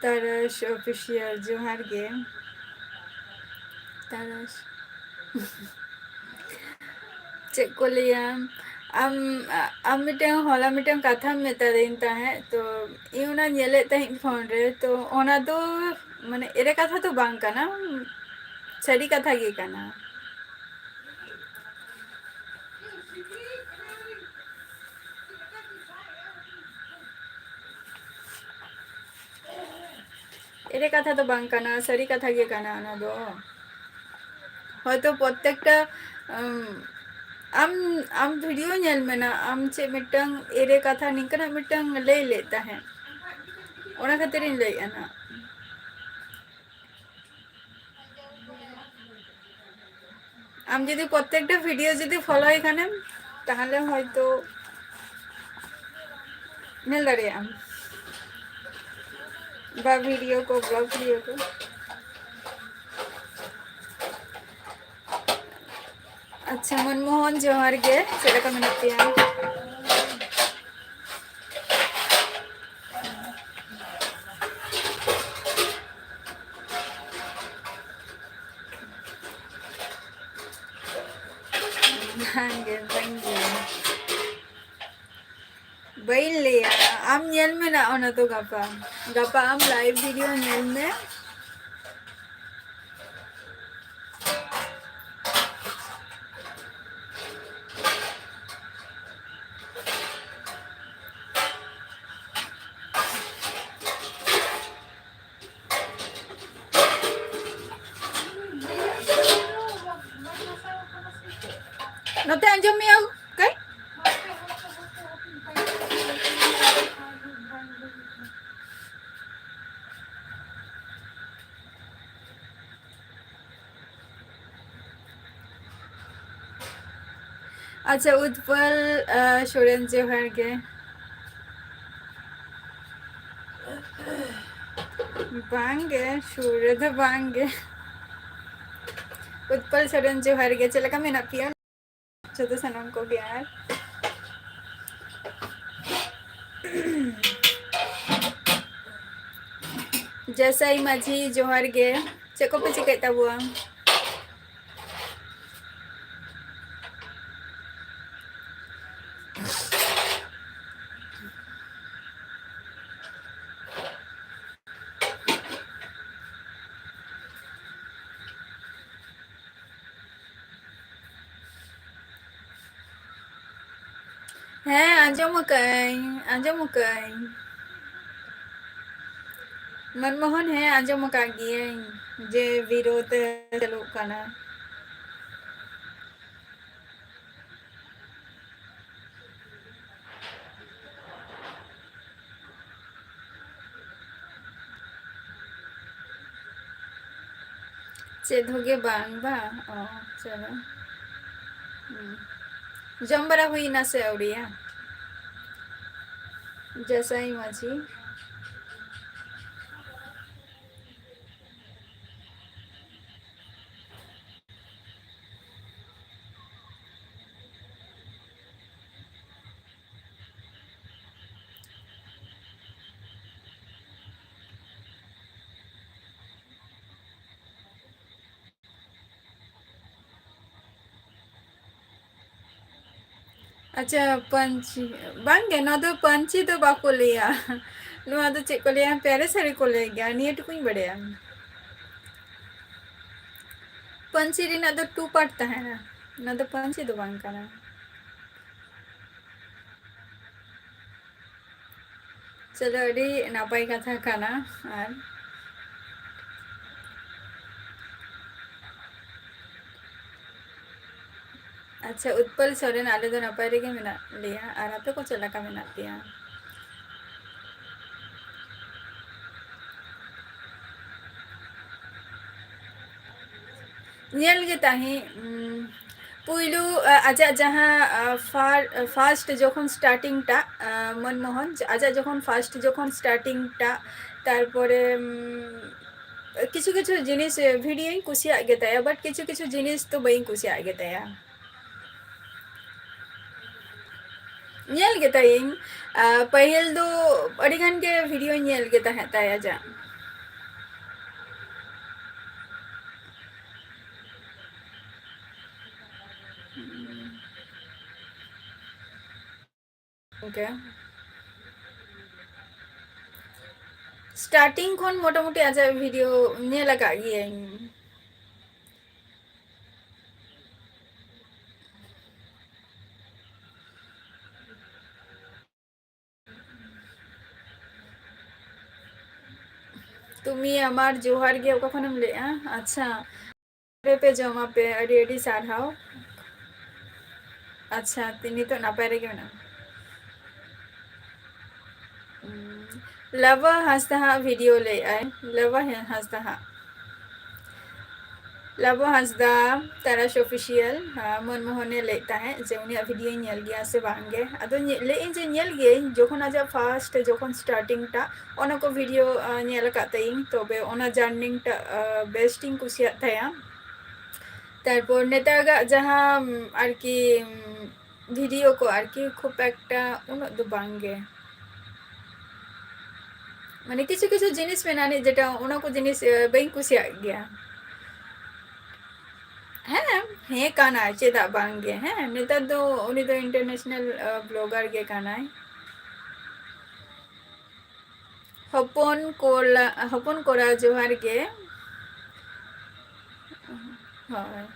तारस official जोहार गे तारस check को लिया am mitang hola mitang katha meta din tahe to iuna nyele tahi phone re to ona do mane ere katha to bang kana sari katha ge kana ere katha to bang kana sari katha ge kana ona do hoyto prottekta am am video nyel mena am che mitang ere katha ninkana mitang lei leta hai ona khatirin lei ana am jodi prottekta video jodi follow ekhane tahale hoyto nyel dare am ba video ko blog video ko अच्छा मनमोहन जोहार गे चला का मिनतिया भांगे भांगे बैल ले आम nyel में ना ओना तो गपा गपा आम लाइव वीडियो nyel में नोते अंजम में आम कई अच्छा उत्पल सोरेन जोहार गे बांगे सूर्य तो बांगे उत्पल सोरेन जोहार गे चला का मेना पिया चलो सनम को यार जैसा ही माझी जोहार गे चको पे चिकता बुआ हैं आंजम कई मनमोहन है आंजम का गिए जे विरोध चलो काना चेद होगे बांग बा ओ चलो जम्बरा हुई ना से औड़िया जैसा ही माझी अच्छा पंची बांगे ना तो पंची तो बाको लिया नुआ तो चेक को लिया प्यारे सारे को ले गया नियट कुछ बड़े पंची री ना तो टू पार्ट है ना तो पंची तो बांग करना चलो अड़ी नापाई कथा खाना और अच्छा उत्पल सोरेन आले दो नापाई रे के मिना लिया और आपे को चला का मिना दिया नियल के ताही पुइलू आजा जहाँ फार्स्ट जोखन स्टार्टिंग टा मनमोहन आजा जोखन फार्स्ट जोखन स्टार्टिंग टा तारपरे किछु किछु जिनिस भिडियो कुसिया गे ताया बट किछु किछु जिनिस तो बई कुसिया गे ताया nyel गे ताई पहिल दो अड़ी घन के वीडियो nyel गे ता है ताया जा ওকে, স্টার্টিং খন মোটামুটি আজ ভিডিও নিয়ে লাগা গিয়ে তুমি আমার জোহার গে কখনো লে আচ্ছা पे जमा पे अड़ी सारहाव अच्छा तिनी तो नापाय रेगे मेना लवा हंसता वीडियो ले आए लवा हंसता लवा हंसदा ताराश ऑफिशियल मनमोहने लेता है जे उनी वीडियो नेल गया से बांगे अदो ले इन जे नेल गे जखन आज फास्ट जखन स्टार्टिंग टा ओना को वीडियो नेल कातेई तबे ओना जर्निंग टा बेस्टिंग कुसिया थाया তারপর নেতাগা যাহা আর কি ভিডিও কো আর কি খুব একটা উন্নত দো বাঙ্গে মানে কিছু কিছু জিনিস মেনানি যেটা ওনাকো জিনিস বাই কুসিয়া গিয়া হ্যাঁ হ্যাঁ কানায় চেদা বাঙ্গে হ্যাঁ নেতা তো উনি তো ইন্টারন্যাশনাল ব্লগার গে কানায় হপন কোরা জোহার গে হয়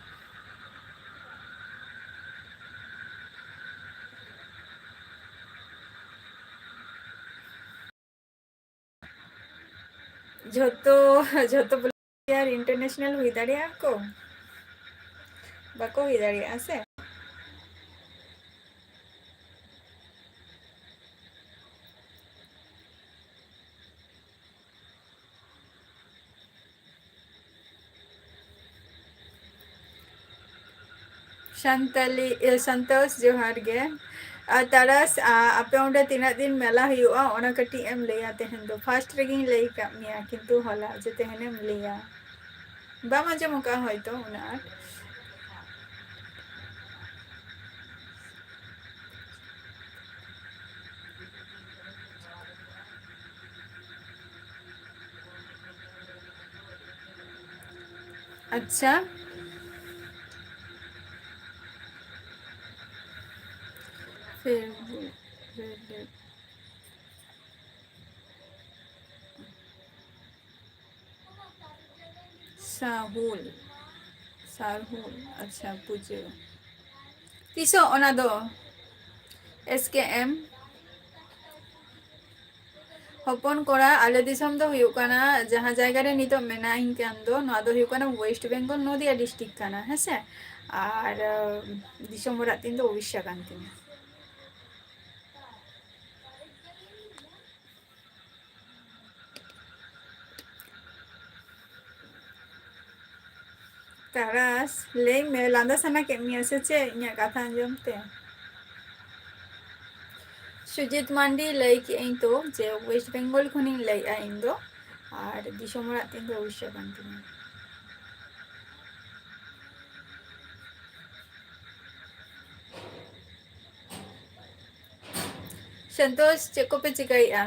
যত যত আর ইন্টারন্যাশনাল হই দাঁড়িয়ে আকো বাকো হই দাঁড়িয়ে আছে शांतली संतोष जोहार गे तारास आपे ओंडे तीना दिन मेला हुआ ओना कटी एम लेया तेहन दो फास्ट रेगिंग लेई का मिया किंतु होला जे तेहनेम लेया बा मजे मुका होयतो उना अच्छा फिर साहुल साहुल अच्छा पूछो तीसो ओना दो SKM हपन कोड़ा आले दिसम दो हुयु काना जहाँ जायगा रे नितो मेना इनकान दो नोआ दो हुयु काना वेस्ट बेंगल नदिया डिस्ट्रिक्ट काना हेसे आर दिसम ओराग तीन दो उड़ीसा कान तिना तारास ले में लांदा सना के मिया से चे इन्या कथा अंजमते सुजित मांडी लई की इन तो जे वेस्ट बेंगल खुनी लई आ इन दो आर दिसम ओराग तीन दो उड़ीसा कान तिना संतोष चेक को पे चिकाई आ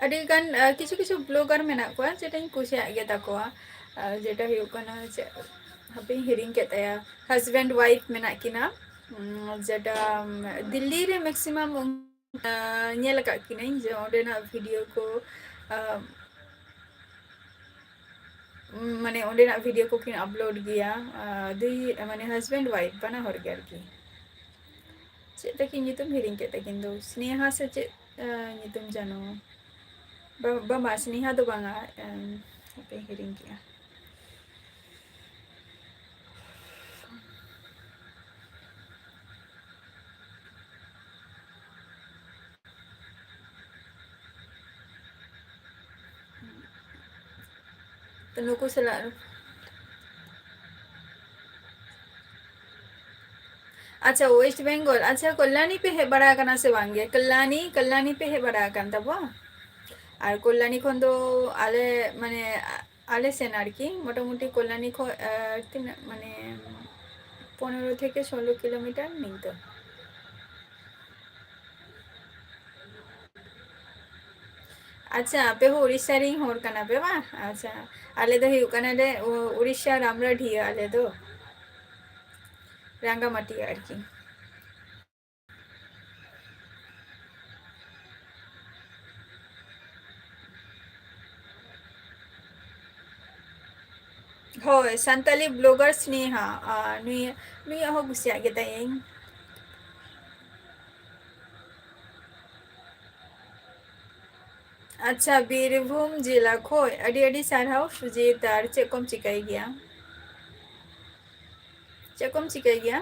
अडिगान किछु किछु ब्लॉगर मेना को जेटाई कुसिया गे ताकोआ जेटा हुयु काना जे हापे हिरिंग के तया हस्बैंड वाइफ मेना किना जेटा दिल्ली रे मैक्सिमम नेल का किना जे ओडेना वीडियो को माने ओडेना वीडियो को किन अपलोड गया दुई माने हस्बैंड वाइफ बना हर गे आरकी जेटा कि नितुम हिरिंग के ता किंदो स्नेहा से जे नितुम जानो Bama siniha do banga apa yang hiring kia. Tenu ko sila अच्छा वेस्ट बेंगल अच्छा कल्याणी पे हे बड़ा कना से वांगे कल्याणी पे हे बड़ा कान तबो আর কল্যাণী খন তো আলে মানে আলে সেন আর কি মোটামুটি কল্যাণী মানে 15 থেকে 16 কিলোমিটার নিত अच्छा पे हो उड़ीसा री होर कना पे बा अच्छा आले दो हुयु कना ले उड़ीसा रामराढिया आले दो रांगामाटी आरकी होय संताली ब्लॉगर्स स्नेहा नुई नुई हो गुसिया गे तायें अच्छा बीरभूम जिला खोय अडी अडी सारहाव सुजीत आर चे कोम चिकाई गया चे कोम चिकाई गया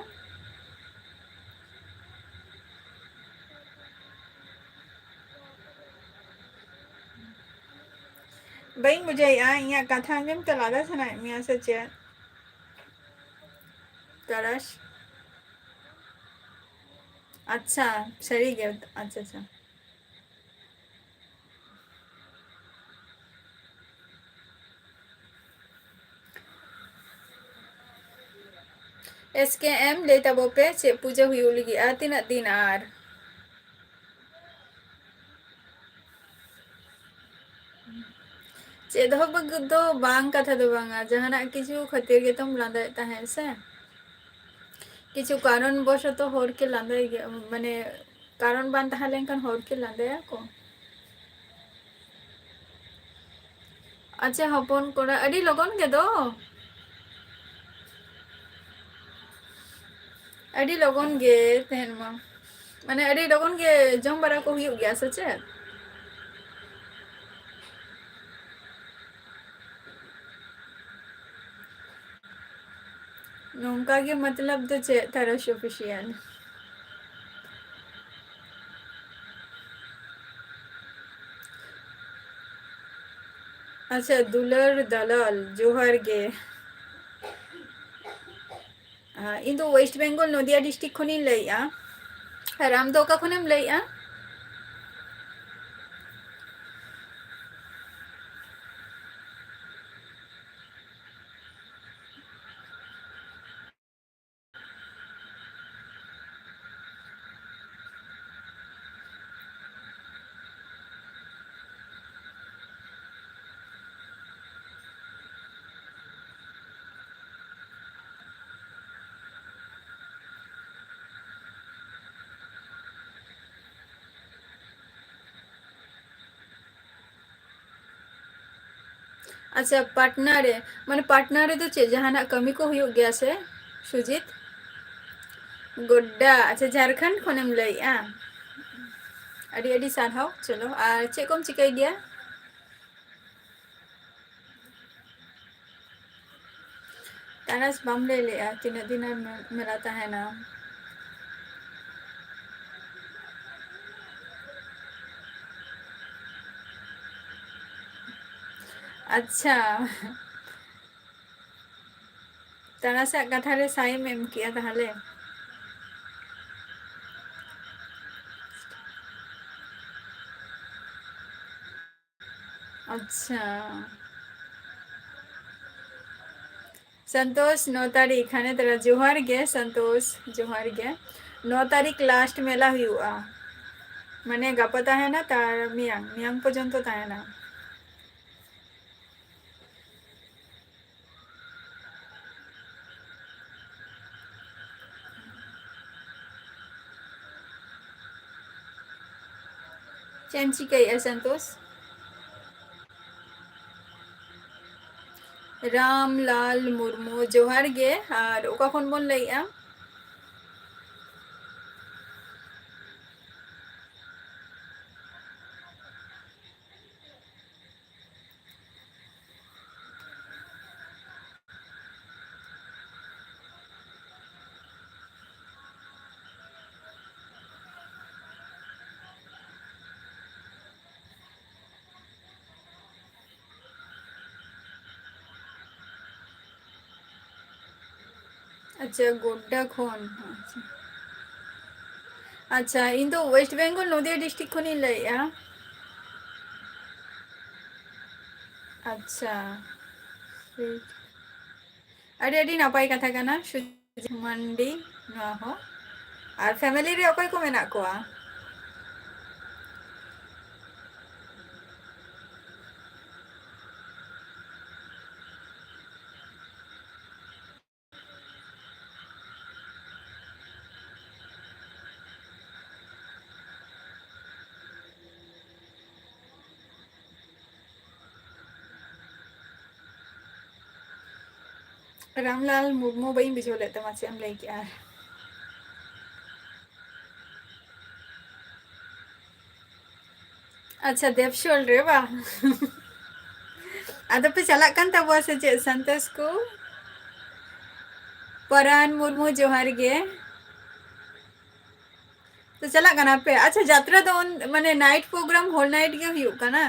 बई मुझे यहाँ कथा में तो लगा था ना मियाँ से चे तरस अच्छा सही गया अच्छा अच्छा SKM ले तबो पे चे पूजा हुई लगी तीन दिन आर चे दो बग दो बांग कथा दो बांगा जहाना किछु खातिर के तुम लांदा है से किछु कारण बस तो होर के लांदा माने कारण बान तहा लेंकन होर के लांदा को अच्छा हपन कोड़ा अडी लगन के दो अडी लगन गे तेहन मा माने अडी लगन गे जम बरा को हुई गया सचे नोंका के मतलब तो चे तरस ऑफिशियल अच्छा दुलर दलाल जोहर गे इन दो वेस्ट बेंगल नदिया डिस्ट्रिक्ट खनि लैया राम दो का खनेम लैया अच्छा पटना रे माने पटना रे तो चे जहाना कमी को हुई गया से सुजीत गोड्डा अच्छा झारखंड खनेम लैया अडी अडी सारहाव चलो आ चे कोम चिकाई गया तानस बम ले लिया तीन दिन मिलाता है ना अच्छा तानसा कथा रे साइम एम किया ताहले अच्छा संतोष 9 तारीख हाने तेरा जोहार गे संतोष जोहार गे 9 तारीख लास्ट मेला हुआ माने गपता है ना तार मियांग मियांग पर्यंत ताहेना चेम चिकाई संतोष रामलाल मुर्मू जोहार गे और ओका खन बोन लैया अच्छा गोड्डा खन अच्छा इन तो वेस्ट बेंगल नदिया डिस्ट्रिक्ट खनि लैया अच्छा अरे अडी नापाय कथा कना मंडी ना हो और फैमिली रे ओकय को मेना कोआ रामलाल मुर्मू बई बुझो लेते मा चेम लई के अच्छा देवशोल रे बा आदो पे चला कन तब से चे संतोष को परान मुर्मू जोहार गे तो चला कना पे अच्छा यात्रा तो माने नाइट प्रोग्राम होल नाइट गे हुयु कना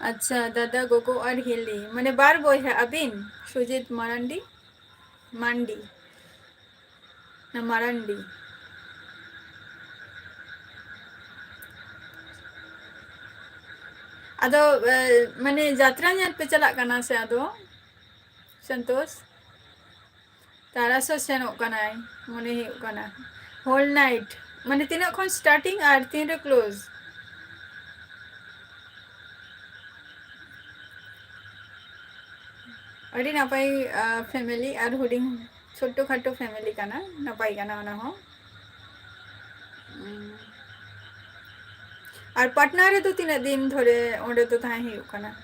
अच्छा दादा गोगो और हिली माने बार बॉय है अबिन सुजीत मारंडी मांडी ना मारंडी आदो माने यात्रा ᱧᱮᱞ पे चला कना से आदो संतोष तारासो सेनोग कनाय मने हुयुग कना होल नाइट माने तीना खन स्टार्टिंग और तीन रे क्लोज अड़ी नापाई फैमिली और हुडिंग छोटो खाटो फैमिली कना नापाई कना ओना हो और पटना रे तो तीन दिन धरे ओंडे तो थाहे हुयुग कना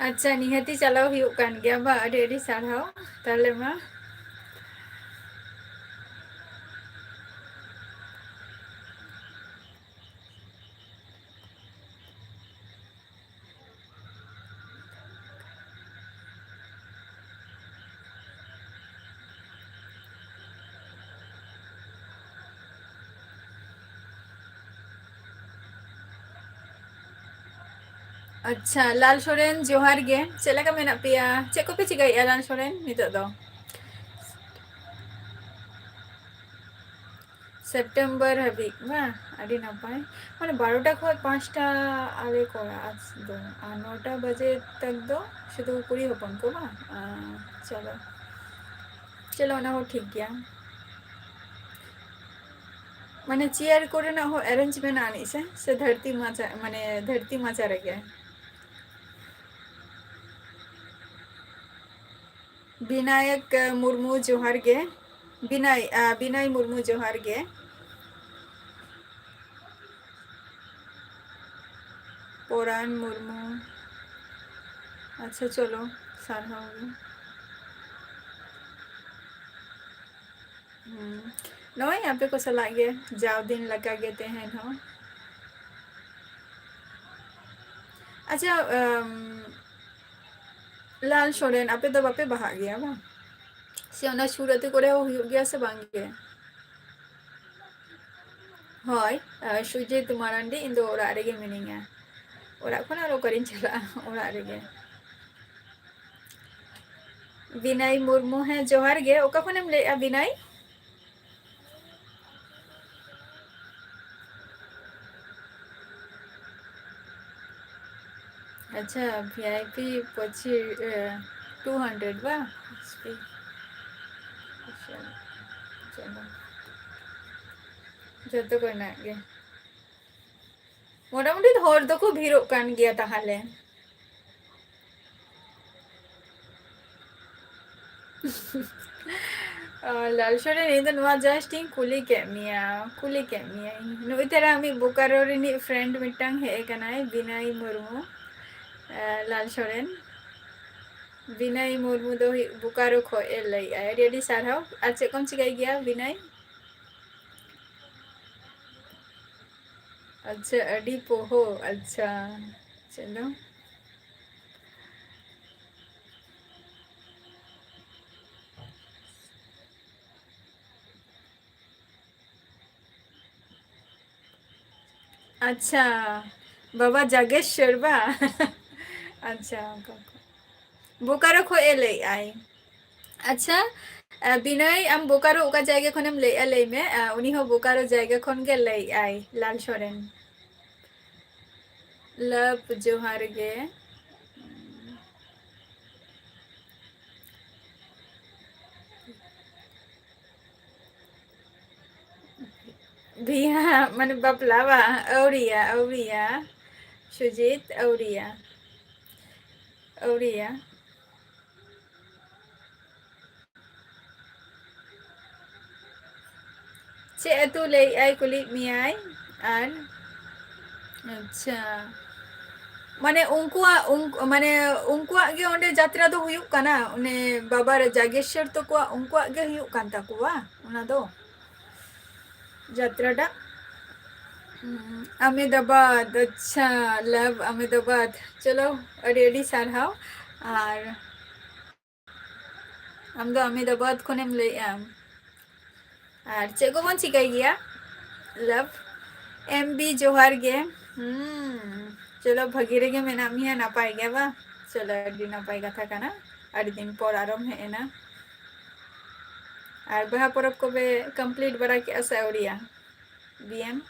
अच्छा निहती चलाव हुयुग कान गया बा अड़ी अड़ी सारहाव ताले मा अच्छा लाल सोरेन जोहार गे चला का मेना पिया चे को पे चिकाई लाल सोरेन नितो दो सेप्टेम्बर हबी बा अड़ी नपाय माने 12टा खो 5टा आले कोरा आज दो 9टा बजे तक दो शुधु कुड़ी होपन को बा चलो चलो ना हो ठीक गया माने चेयर करे ना हो अरेंजमेंट आनी से धरती माचा माने धरती माचा रह गया विनायक मुर्मू जोहार गे विनय मुर्मू जोहार गे पोरान मुर्मू अच्छा चलो सारा होगी नो यहाँ पे को सलाह गे जाओ दिन लगा गेते हैं ना अच्छा लाल सोरेन आपे तो बापे बहा गया बा से ओना सूरत करे हो गया से बांगे होय सुजीत मारंडी इन दो ओरा रेगे मिनिंगा ओरा खना रो करिन चला ओरा रेगे विनय मुर्मू है जोहार गे ओका खनेम ले विनय अच्छा वीआईपी पची 200 बा चलो जतो करना गे मोटामुटी हर दो को भीड़ कान गया ताहले लाल सोरेन इन नुआ जस्टिंग कुली के मिया नुई तेरा मी बोकारो रिनी फ्रेंड मिटंग हे कनाय विनय मुर्मू लाल सोरेन विनय मुर्मू दो बोकारो खो ए लई आय रेडी सारहाव आज चे कौन चिकाई गया विनय अच्छा अडी पोहो अच्छा चलो अच्छा बाबा जागेश्वर बा अच्छा बोकारो खो ए लई आय अच्छा विनय आम बोकारो ओका जायगा खनेम लई लई में उनी हो बोकारो जायगा खन गे लई आय लाल सोरेन लव जोहार गे भैया मन बपलावा औरिया औरिया सुजीत औरिया औरिया चे तू ले आई कुली मियाई आर अच्छा माने माने उनकुआ गे ओंडे जात्रा दो हुयुक काना उन्हें बाबा जागेश्वर तो को उनकुआ गे हुयुक कान ताकुवा उना दो जात्रा डा अहमदाबाद अच्छा लव अहमदाबाद चलो अड़ी सारहाव और हम दो अहमदाबाद खुनेम ले आम और चे को बन चिकाई गया लव एम बी जोहार गे चलो भगी रेगे मेना मिया नापाय गया बा चलो अड़ी नापाय कथा काना अड़ी दिन पर आरम हेना और बहा परब को बे कंप्लीट बड़ा के असौरिया बीएम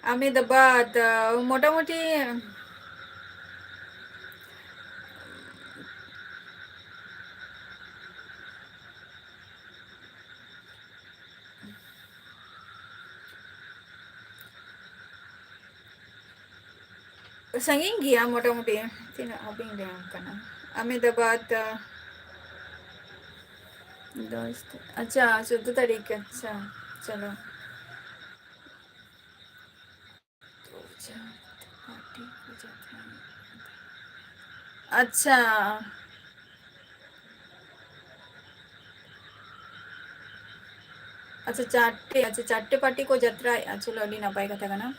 अहमदाबाद मोटामुटी संगीन गया मोटामुटी तीन अबिंग डेम कना अहमदाबाद 10 अच्छा 14 तारीख अच्छा चलो अच्छा अच्छा चारटे पार्टी को जत्रा चलो अड़ी नापाय कथा कना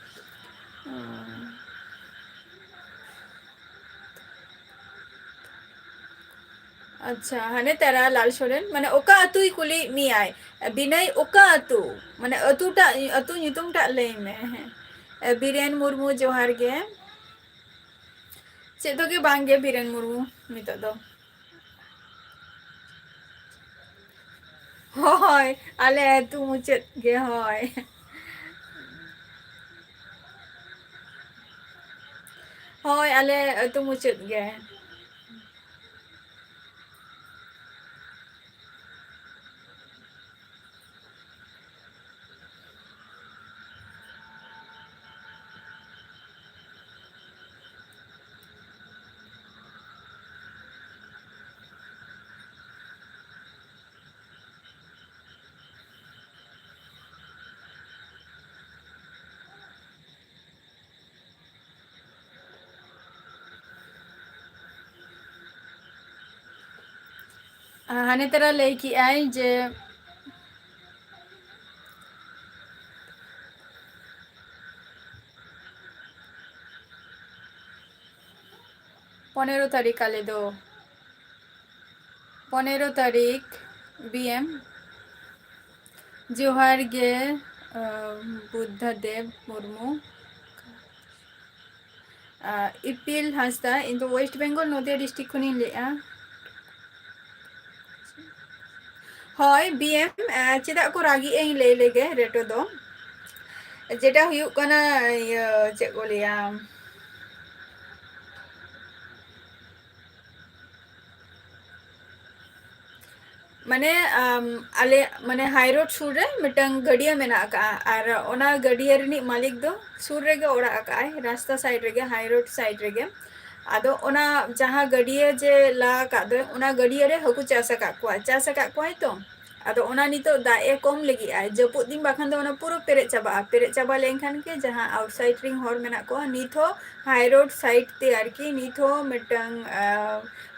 अच्छा हाने तेरा लाल सोरेन माने ओका अतुई कुली मी आय बिनय ओका अतु माने अतुटा अतु nyutum टा लई मे बीरेन मुर्मू जोहार गे चे तो के बांगे बीरेन मुर्मू नितो दो होय आले अतु मुचेत गे होय होय आले अतु मुचेत गे हाने तेरा लई की आई जे 15 तारीख आले दो 15 तारीख बीएम जोहार गे बुद्ध देव मुर्मू इपिल हांसदा इन तो वेस्ट बेंगल नदिया डिस्ट्रिक्ट खुनी लेआ होय बीएम चेदा को रागी एं ले लेगे रेटो दो जेटा हुयुक कना चे को लिया माने आले माने हाई रोड सुर रे मिटंग गडिया मेना का और ओना गडिया रिनी मालिक दो सुर रेगे ओड़ा का रास्ता साइड रेगे हाई रोड साइड रेगे आदो ओना जहाँ गडिया जे ला का दो ओना गडिया रे हकु चासा का को तो आदो ओना नितो दा ए कम लगी आय जपुत दिन बाखान दो ओना पूरा पेरे चाबा लेनखान के जहाँ आउटसाइड रिंग हॉर मेना को निथो हाई रोड साइड ते आरकी निथो मिटंग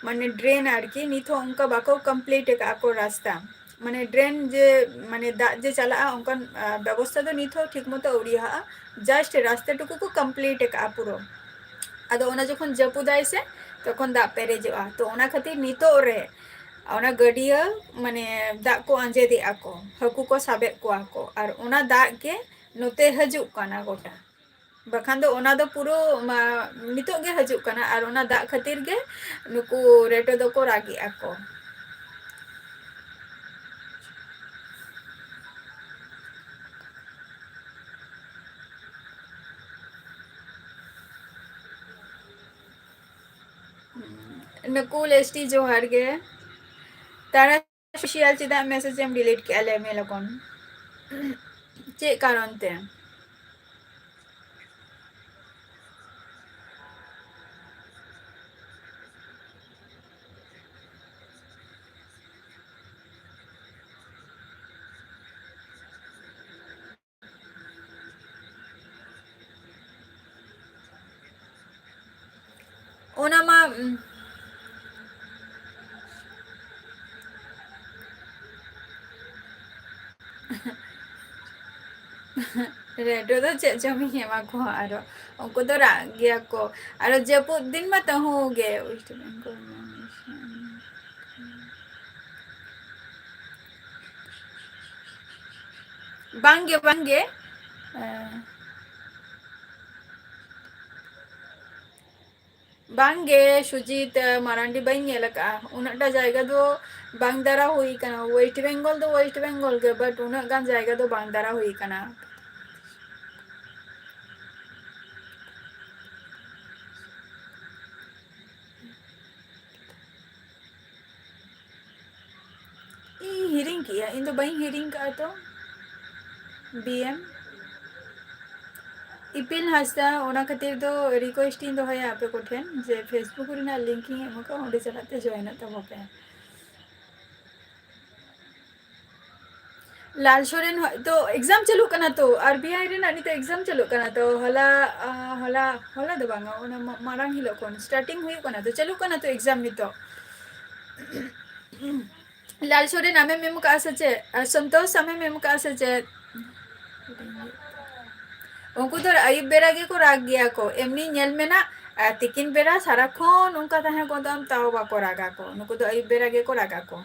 माने ड्रेन आरकी निथो उनका बाको कंप्लीट का को रास्ता माने ड्रेन जे माने दा जे चला उनका व्यवस्था तो निथो ठीक मतो उड़िया जस्ट रास्ते टुकु को कंप्लीट का पुरो आदो ओना जखन जपुदाय से तखन दा पेरेजोआ तो ओना खातिर नितो रे ओना गडिया माने दा को आंजेदे आको हकु को साबे को आको और ओना दा के नोते हजु काना गोटा बखान दो ओना दो पुरो नितो गे हजु काना और ओना दा खातिर गे नुकु रेटो दो को रागी आको नकुल एसटी जोहार गे तारा सोशल चेदा मैसेज एम डिलीट के ले मे लोगन चे कारण ते ओना मा रेडो तो चे जमी हेमा को आरो उनको तो राग गया को आरो जब दिन में तो हो गए वेस्ट बंगाल बांगे बांगे बांगे सुजीत मरांडी बाई नेलका उनटा जायगा दो बांग दारा हुई कना वेस्ट बेंगल के बट उन गान जायगा दो बांग दारा हुई कना हिरिंग किया इन तो बाई हिरिंग का तो बीएम इपिल हासदा ओना खातिर दो रिक्वेस्ट इन दो है आपे कोठेन जे फेसबुक रिना लिंकिंग एमको ओंडे चलाते जॉइन तब पे लाल सोरेन तो एग्जाम चलू कना तो आरबीआई रेना नि तो एग्जाम चलू कना तो हला हला हला दो बांगा ओना मारांग हिलो कोन स्टार्टिंग हुई कना तो चलू कना तो एग्जाम नि तो लाल सोरेन आमे मेमो का सचे संतोष आमे मेमो का सचे उनको तो अयुब बेरा गे को राग गया को एमनी नेल मेना तिकिन बेरा सारा खन उनका तहे को दम ताओ बाको रागा को उनको तो अयुब बेरा गे को रागा को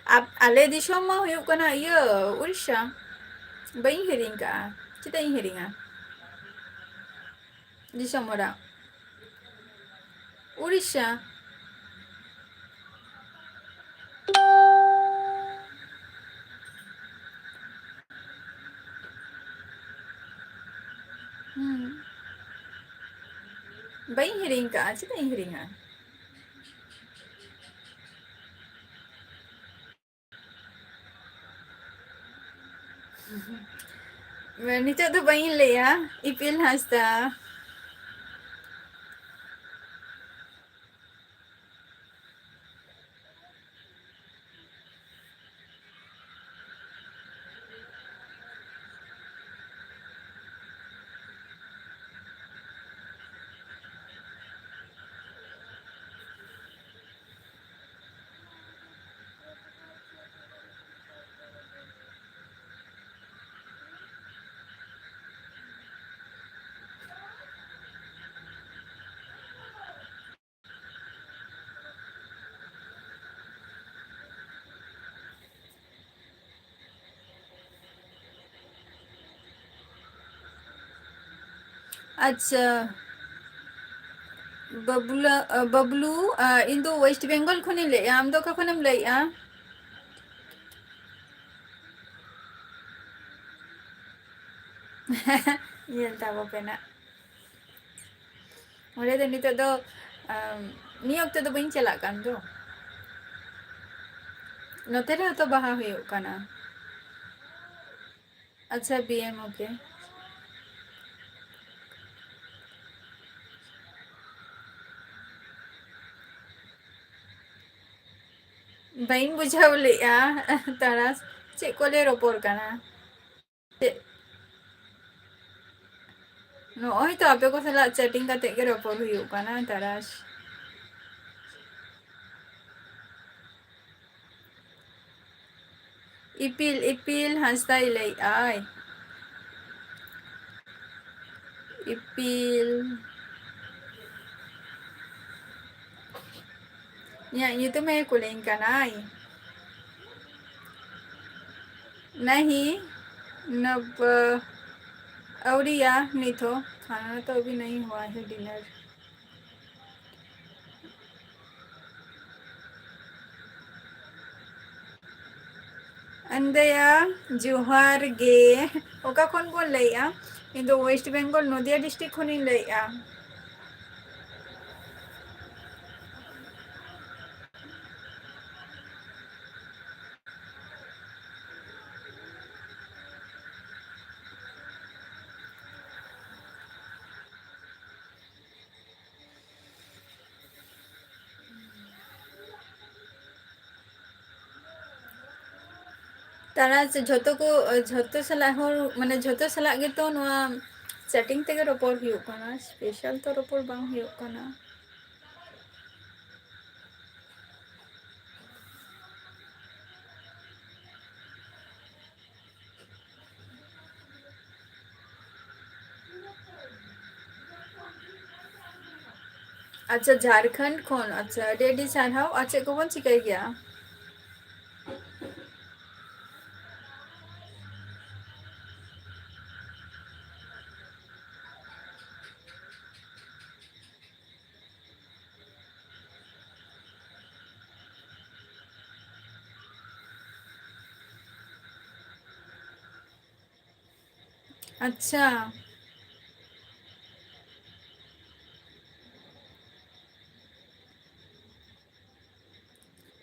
आप आले दिशोम मा हुयु कना ये उड़ीसा बई हिरिंग का चिता हिरिंगा दिशोम मोरा उड़ीसा बई हिरिंग का चिता हिरिंगा नितो तो बई ले या इपिल हासदा अच्छा बबलू इन दो वेस्ट बंगाल खने ले आम दो खनेम ले ये ताबो पेना ओरे दो नितो दो नियोग तो बइन चला कान दो नते रे तो बाहा हुयो काना अच्छा बीएम ओके बइन बुझाव ले तारा चे को ले रोपोर काना नो तो आपे को सला चैटिंग का तेगे रोपोर हुयो काना तारास इपिल हंसता इले आय इपिल या ये तो मैं कुलें का नहीं नब औरिया नहीं तो खाना तो अभी नहीं हुआ है डिनर अंदया जोहार गे ओका खन बोल लैया इन दो वेस्ट बंगाल नदिया डिस्ट्रिक्ट खन लैया तारा झोतो को झोतो सला हो माने झोतो सला गे तो नोआ सेटिंग तेगे रोपोर हुयुग कना स्पेशल तो रोपोर बांग हुयुग कना अच्छा झारखंड खोन अच्छा डेडी सारहाव अच्छा को बन चिकाई गया अच्छा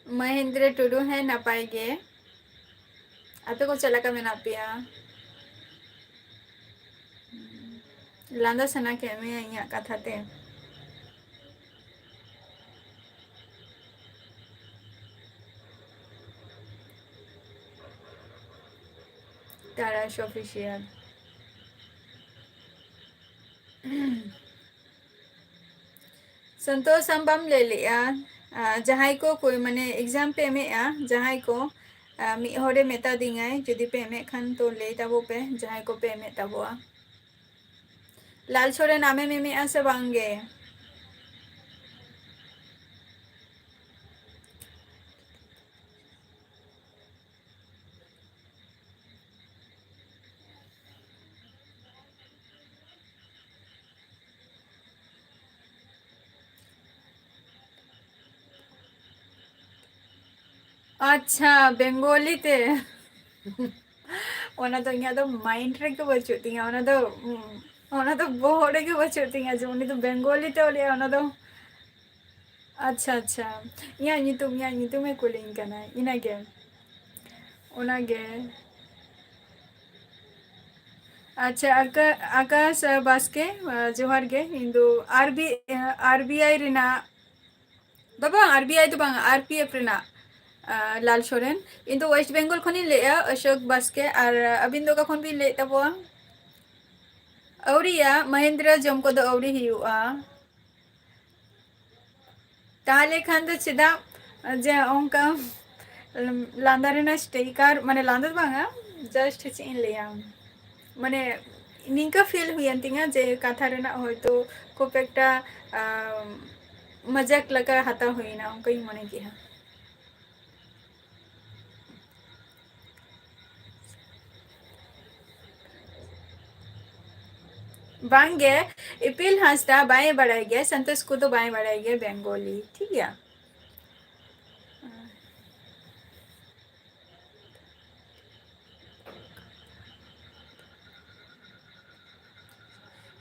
महेंद्र टुडू है नपाई गे आपे को चला का मेना पिया लांदा सना के मैं इया कथा ते ताराश ऑफिशियल संतोष संबम ले लिया जहां को कोई माने एग्जाम पे में जहां को मी होरे मेता दिंगाय जुदी पे में खान तो ले तबो पे जहां को पे में तबो लाल छोरे नामे में से बांगे अच्छा बेंगोली ते ओना तो इया तो माइंड रे के बचु तिया ओना तो बोहड़े के बचु तिया जो उनी तो बेंगोली ते ओले ओना तो अच्छा अच्छा इया नितुम में कुलिंग कना इना के ओना गे अच्छा आकाश बास्के जोहार गे इंदो आरबीआई रिना बाबा आरबीआई तो बांग आरपीएफ रिना लाल सोरेन इन तो वेस्ट बेंगल खनि ले अशोक बास्के और अबिन दो का खन भी ले तबो औरिया महेंद्र जम को दो औरी हियुआ ताले खान तो चिदा जे ओंका लांदारेना स्टेकर माने लांदा बांगा जस्ट चिन लिया माने निंका फील हुई तिंगा जे कथा रेना होयतो खूब एकटा मजाक लगा हाता हुई ना उनका ही मने किया बांगे इपिल हंसता बाएं बढ़ाई गया संतोष को तो बाएं बढ़ाई गया बंगाली ठीक है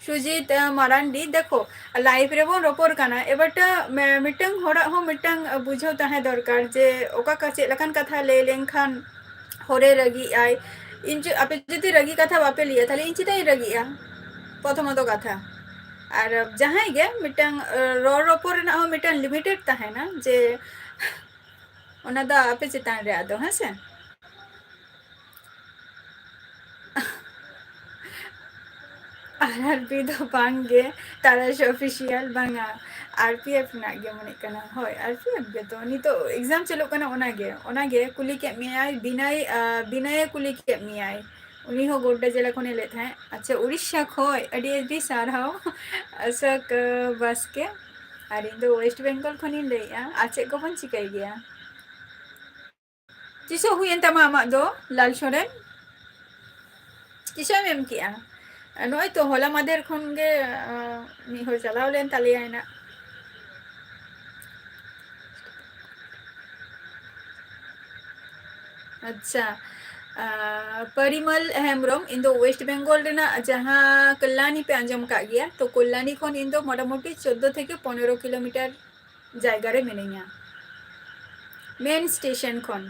सुजीत मारांडी देखो लाइव रे बन रोपोर काना एबारटा मिटंग होरा हो मिटंग बुझो ताहे दरकार जे ओका का चेक लकान कथा ले लेनखान होरे रगी आई इन आपे जदि रगी कथा बापे लिया थाले इन चिताई रगी प्रथमत कथा और जहां गे मिटंग रोर रोपोर ना हो मिटंग लिमिटेड ताहे ना जे ओना दा आपे चितान रे आदो है से आरआरपी दो बांगे ताराश ऑफिशियल बांगा आरपीएफ ना गे मने कना होय आरपीएफ गे तो नी तो एग्जाम चलो कना ओना गे कुली के मियाय बिनाय कुली के मियाय उनी हो गोड्डा जिला कोने ले था अच्छा उड़ीसा खोय अडी अडी सारहाव अशोक बास्के और इन दो वेस्ट बेंगल खनि लेया आचे को बन चिकाई गया तिसो हुयन तमा मा दो लाल सोरेन तिसो मेम किया नॉय तो होला मादेर खन गे मी हो चलाव लेन तालिया ना अच्छा परिमल हेम्ब्रम इन दो वेस्ट बेंगल रेना जहाँ कल्याणी पे आंजम का गया तो कल्याणी खन इन दो मोटामुटी 14 থেকে 15 किलोमीटर जायगा रे मिनेया मेन स्टेशन खन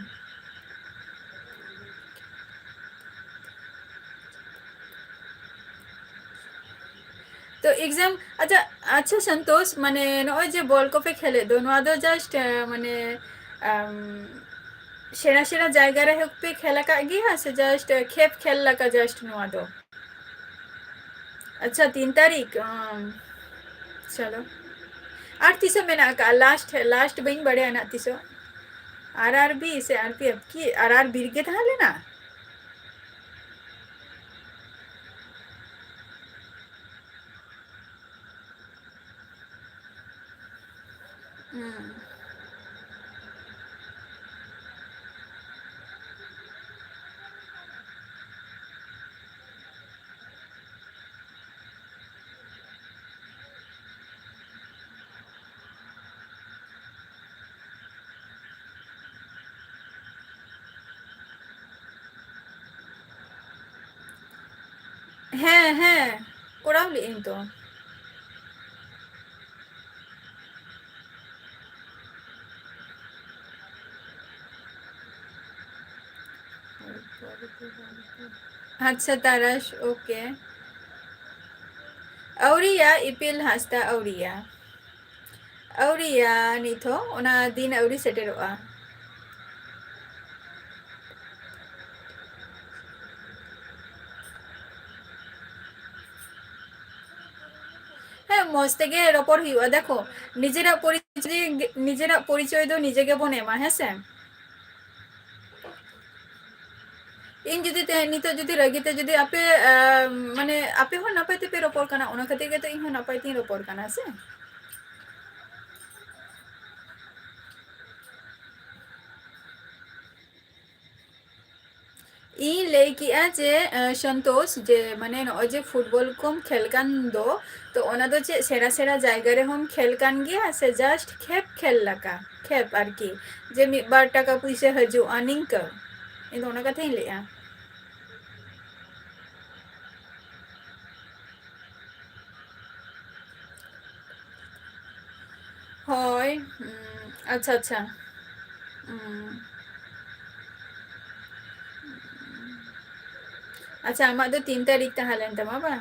तो एग्जाम अच्छा अच्छा संतोष माने नय जे बॉल को पे खेले दो नवा दो जस्ट माने सेरा सेरा जायगा रे पे खेला का गया से जस्ट खेप खेल लका जस्ट नुआ दो। अच्छा 3 तारीख चलो आर तीसो मेना का लास्ट है लास्ट बइन बड़े ना तीसो आरआरबी से आरपीएफ की आरआर बिरगे था लेना है कोराव ली इन तो अच्छा ताराश ओके औरिया इपिल हास्ता औरिया निथो ओना दिन औरी सेटेरोआ हाँ मस्ते गे रपर हुआ देखो निजेरा परिचय दो निजे गे बन एमा है से इन जुदी नितो जुदी रगिते जुदी आपे माने आपे हो नापाय ते पे रपर काना ओना खातिर गे तो इन हो नापाय ते रपर काना से इन लई किया जे संतोष जे माने नय जे फुटबल कम खेल कान दो तो ओना दो चे सेरा सेरा जायगा रे हम खेल कान गया से जस्ट खेप खेल लका खेप आर की जे मी बार टाका पुइसे हजू अनिंक इन ओना कथा इन लेया होय अच्छा अच्छा अच्छा आमा दो 3 तारीख तहालेन तमा बा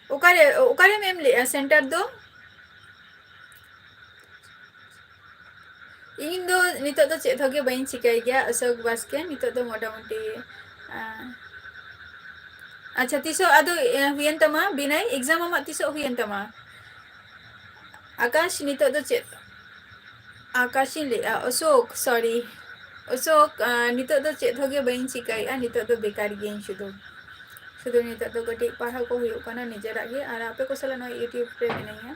ओकारे मेम ले सेंटर दो इन दो नितो दो चेत होगे बइन चिकाई गया अशोक बास्के नितो दो मोटामुटी अच्छा तीसो अदो हुयन तमा बिनाई एग्जाम आमा तीसो हुयन तमा आकाश नितो दो चेत आकाशी ले अशोक सॉरी अशोक नितो दो चेत होगे बइन चिकाई नितो दो बेकार गियन शुधु शुधु नितो दो कटी पढ़ा को हुयो काना निजेरा गे और आपे को सला नो यूट्यूब पे मिनाइया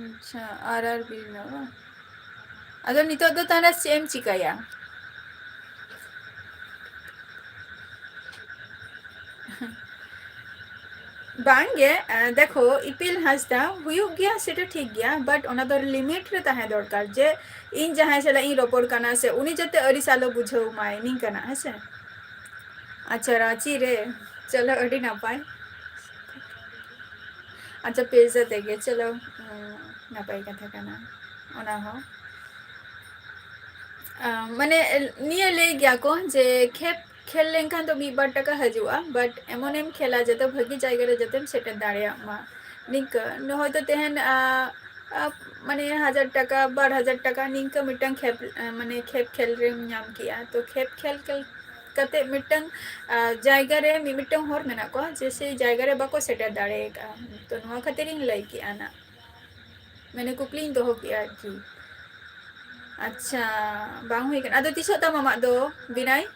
अच्छा आरआरबी ना अदो नितो दो ताना सेम चिकाया बांगे देखो इपिल हासदा हुयुग गया सेटा ठीक गया बट ओना दो लिमिट रे ताहे दरकार जे इन जहां सला इन रपोर काना से उनी जते अरी सालो बुझौ माय निं काना हसे अच्छा रांची रे चलो अडी नापाय अच्छा पेजा तेगे चलो नापाय कथा काना ओना हो माने निया ले गया को जे खेप खेल लेंखान तो मी बार टका हजुआ बट एमन एम खेला जते भागी जायगा रे जते सेटे दाड़िया मा निंका न होयतो तेहन माने 1000 टाका 12,000 टाका निंका मिटन खेप माने खेप खेल रे नाम किया तो खेप खेल कते मिटन जायगा रे मी मिटन होर मेना को जैसे जायगा रे बाको सेटे दाड़ेगा तो नवा खातिर लई कि आना मैंने कुकलिंग दोहो किया कि अच्छा bang hui kan ada tisok ta mama do binai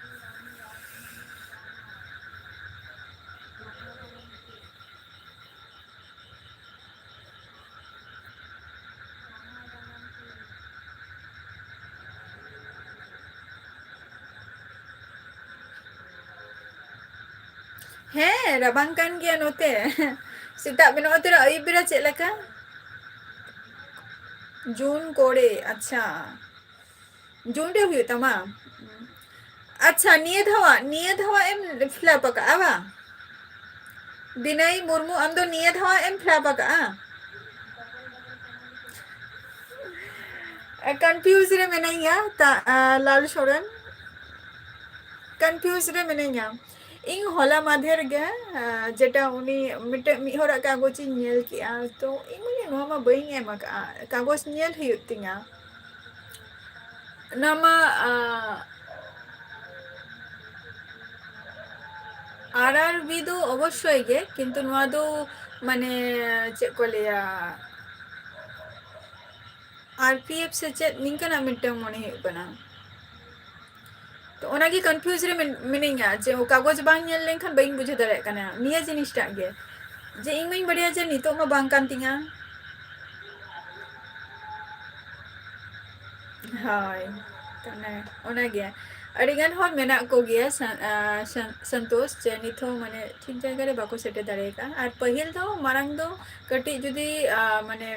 he rabang kan gya note sita bino ote ayub bira chet leka जून कोड़े अच्छा जून रे हुई तमा अच्छा निये धावा एम फ्लैप का आवा बिनाई मुर्मू आम दो निये धावा एम फ्लैप का कंफ्यूज रे मेनाइया ता लाल सोरेन कंफ्यूज रे मेनाइया ᱤᱧ ᱦᱚᱞᱟ ᱢᱟᱫᱷᱮᱨ ᱜᱮ ᱡᱮᱴᱟ ᱩᱱᱤ ᱢᱤᱫᱴᱮᱱ ᱢᱤᱫ ᱦᱚᱲᱟᱜ ᱠᱟᱜᱚᱡᱽ ᱤᱧ ᱧᱮᱞ ᱠᱮᱜᱼᱟ, ᱛᱚ ᱤᱧ ᱢᱮᱱᱮ ᱱᱚᱣᱟ ᱢᱟ ᱵᱟᱹᱧ ᱮᱢ ᱟᱠᱟᱜᱼᱟ, ᱠᱟᱜᱚᱡᱽ ᱧᱮᱞ ᱦᱩᱭᱩᱜ ᱛᱤᱧᱟ᱾ ᱱᱚᱣᱟ ᱢᱟ RRB ᱫᱚ ᱚᱵᱚᱥᱥᱳᱭ ᱜᱮ, ᱠᱤᱱᱛᱩ ᱱᱚᱣᱟ ᱫᱚ ᱢᱟᱱᱮ ᱪᱮᱫ ᱠᱚ ᱞᱟᱹᱭᱟ RPF ᱥᱮ ᱪᱮᱫ ᱱᱤᱝᱠᱟᱹᱱᱟᱜ ᱢᱤᱫᱴᱟᱝ ᱢᱚᱱᱮ ᱦᱩᱭᱩᱜ ᱠᱟᱱᱟ᱾ ᱛᱚ ᱚᱱᱟᱜᱮ ᱠᱚᱱᱯᱷᱤᱭᱩᱡᱽ ᱨᱮ ᱢᱤᱱᱟᱹᱧᱟ ᱡᱮ ᱠᱟᱜᱚᱡᱽ ᱵᱟᱝ ᱧᱮᱞ ᱞᱮᱱᱠᱷᱟᱱ ᱵᱟᱹᱧ ᱵᱩᱡᱷᱟᱹᱣ ᱫᱟᱲᱮᱭᱟᱜ ᱠᱟᱱᱟ ᱱᱤᱭᱟᱹ ᱡᱤᱱᱤᱥᱴᱟᱜ ᱜᱮ, ᱡᱮ ᱤᱧ ᱢᱟᱧ ᱵᱟᱰᱟᱭᱟ ᱡᱮ ᱱᱤᱛᱚᱜ ᱢᱟ ᱵᱟᱝ ᱠᱟᱱ ᱛᱤᱧᱟ᱾ ᱦᱳᱭ ᱚᱱᱟᱜᱮ ᱟᱹᱰᱤᱜᱟᱱ ᱦᱚᱲ ᱢᱮᱱᱟᱜ ᱠᱚᱜᱮᱭᱟ ᱥᱚᱱᱛᱳᱥ ᱡᱮ ᱱᱤᱛ ᱦᱚᱸ ᱢᱟᱱᱮ ᱴᱷᱤᱠ ᱡᱟᱭᱜᱟ ᱨᱮ ᱵᱟᱠᱚ ᱥᱮᱴᱮᱨ ᱫᱟᱲᱮ ᱟᱠᱟᱫᱟ᱾ ᱟᱨ ᱯᱟᱹᱦᱤᱞ ᱫᱚ ᱢᱟᱲᱟᱝ ᱫᱚ ᱠᱟᱹᱴᱤᱡ ᱡᱩᱫᱤ ᱢᱟᱱᱮ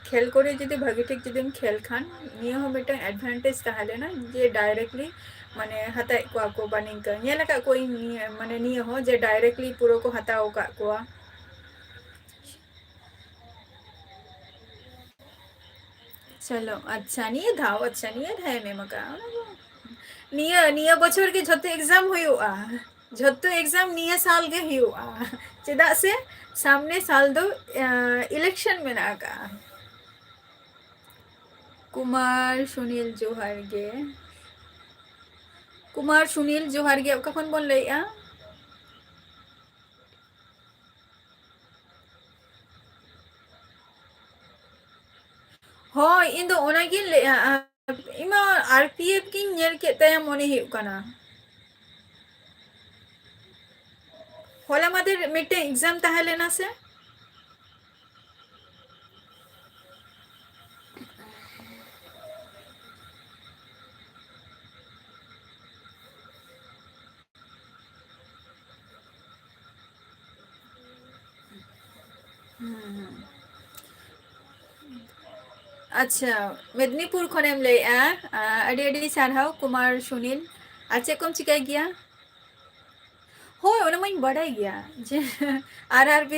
ᱠᱷᱮᱞ ᱠᱚᱨᱮ ᱡᱩᱫᱤ ᱵᱷᱟᱜᱤ ᱴᱷᱤᱠ ᱡᱩᱫᱤᱢ ᱠᱷᱮᱞ ᱠᱷᱟᱱ ᱱᱤᱭᱟᱹ ᱦᱚᱸ ᱢᱤᱫᱴᱟᱝ ᱮᱰᱵᱷᱟᱱᱴᱮᱡᱽ ᱛᱟᱦᱮᱸ ᱞᱮᱱᱟ ᱡᱮ ᱰᱟᱭᱨᱮᱠᱴᱞᱤ ᱢᱟᱱᱮ ᱦᱟᱛᱟᱣᱮᱫ ᱠᱚᱣᱟ ᱠᱚ ᱵᱟ ᱱᱤᱝᱠᱟᱹ ᱧᱮᱞ ᱟᱠᱟᱫ ᱠᱚᱣᱟᱧ ᱢᱟᱱᱮ ᱱᱤᱭᱟᱹ ᱦᱚᱸ ᱡᱮ ᱰᱟᱭᱨᱮᱠᱴᱞᱤ ᱯᱩᱨᱟᱹ ᱠᱚ ᱦᱟᱛᱟᱣ ᱟᱠᱟᱫ ᱠᱚᱣᱟ᱾ ᱪᱚᱞᱚ ᱟᱪᱪᱷᱟ ᱱᱤᱭᱟᱹ ᱫᱷᱟᱣ ᱮᱢ ᱮᱢ ᱟᱠᱟᱜᱼᱟ᱾ ᱱᱤᱭᱟᱹ ᱵᱚᱪᱷᱚᱨ ᱜᱮ ᱡᱷᱚᱛᱚ ᱮᱠᱡᱟᱢ ᱦᱩᱭᱩᱜᱼᱟ, ᱡᱷᱚᱛᱚ ᱮᱠᱡᱟᱢ ᱱᱤᱭᱟᱹ ᱥᱟᱞ ᱜᱮ ᱦᱩᱭᱩᱜᱼᱟ, ᱪᱮᱫᱟᱜ ᱥᱮ ᱥᱟᱢᱱᱮ ᱥᱟᱞ ᱫᱚ ᱤᱞᱮᱠᱥᱚᱱ ᱢᱮᱱᱟᱜ ᱟᱠᱟᱜᱼᱟ᱾ ᱠᱩᱢᱟᱨ ᱥᱩᱱᱤᱞ ᱡᱚᱦᱟᱨ ᱜᱮ, ᱠᱩᱢᱟᱨ ᱥᱩᱱᱤᱞ ᱡᱚᱦᱟᱨ ᱜᱮ, ᱚᱠᱟ ᱠᱷᱚᱱ ᱵᱚᱱ ᱞᱟᱹᱭᱮᱜᱼᱟ? ᱦᱳᱭ ᱤᱧ ᱫᱚ ᱚᱱᱟᱜᱤᱧ ᱞᱟᱹᱭᱮᱜᱼᱟ, ᱤᱧᱢᱟ RPF ᱜᱤᱧ ᱧᱮᱞ ᱠᱮᱫ ᱛᱟᱭᱟ ᱢᱚᱱᱮ ᱦᱩᱭᱩᱜ ᱠᱟᱱᱟ᱾ ᱦᱚᱞᱟ ᱢᱟᱫᱷᱮᱨ ᱢᱤᱫᱴᱮᱱ ᱮᱠᱡᱟᱢ ᱛᱟᱦᱮᱸ ᱞᱮᱱᱟ ᱥᱮ? ᱟᱪᱪᱷᱟ ᱢᱮᱫᱽᱱᱤᱯᱩᱨ ᱠᱷᱚᱱᱮᱢ ᱞᱟᱹᱭᱮᱜᱼᱟ, ᱟᱹᱰᱤ ᱟᱹᱰᱤ ᱥᱟᱨᱦᱟᱣ ᱠᱩᱢᱟᱨ ᱥᱩᱱᱤᱞ᱾ ᱟᱨ ᱪᱮᱫ ᱠᱚᱢ ᱪᱤᱠᱟᱹᱭ ᱜᱮᱭᱟ? ᱦᱳᱭ ᱚᱱᱟ ᱢᱟᱧ ᱵᱟᱰᱟᱭ ᱜᱮᱭᱟ ᱡᱮ RRB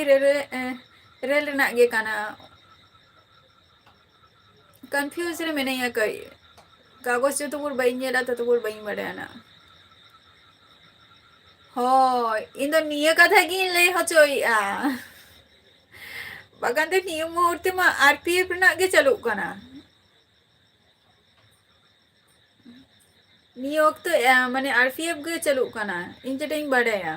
ᱨᱮᱹᱞ ᱨᱮᱱᱟᱜ ᱜᱮ ᱠᱟᱱᱟ᱾ ᱠᱚᱱᱯᱷᱤᱭᱩᱡᱽ ᱨᱮ ᱢᱤᱱᱟᱹᱧᱟ ᱠᱟᱹᱡ, ᱠᱟᱜᱚᱡᱽ ᱡᱚᱛᱚ ᱵᱷᱳᱨ ᱵᱟᱹᱧ ᱧᱮᱞᱟ ᱛᱚᱛᱚ ᱵᱷᱳᱨ ᱵᱟᱹᱧ ᱵᱟᱰᱟᱭᱟ ᱱᱟᱜ᱾ ᱦᱳᱭ ᱤᱧ ᱫᱚ ᱱᱤᱭᱟᱹ ᱠᱟᱛᱷᱟ ᱜᱤᱧ ᱞᱟᱹᱭ ᱦᱚᱪᱚᱭᱮᱜᱼᱟ, ᱵᱟᱜᱟᱱ ᱫᱚ ᱱᱤᱭᱟᱹ ᱢᱩᱦᱩᱨᱛᱮ ᱢᱟ RPF ᱨᱮᱱᱟᱜ ᱜᱮ ᱪᱟᱹᱞᱩᱜ ᱠᱟᱱᱟ᱾ ᱱᱤᱭᱟᱹ ᱚᱠᱛᱚ ᱢᱟᱱᱮ RPF ᱜᱮ ᱪᱟᱹᱞᱩᱜ ᱠᱟᱱᱟ ᱤᱧ ᱡᱮᱴᱟᱧ ᱵᱟᱰᱟᱭᱟ᱾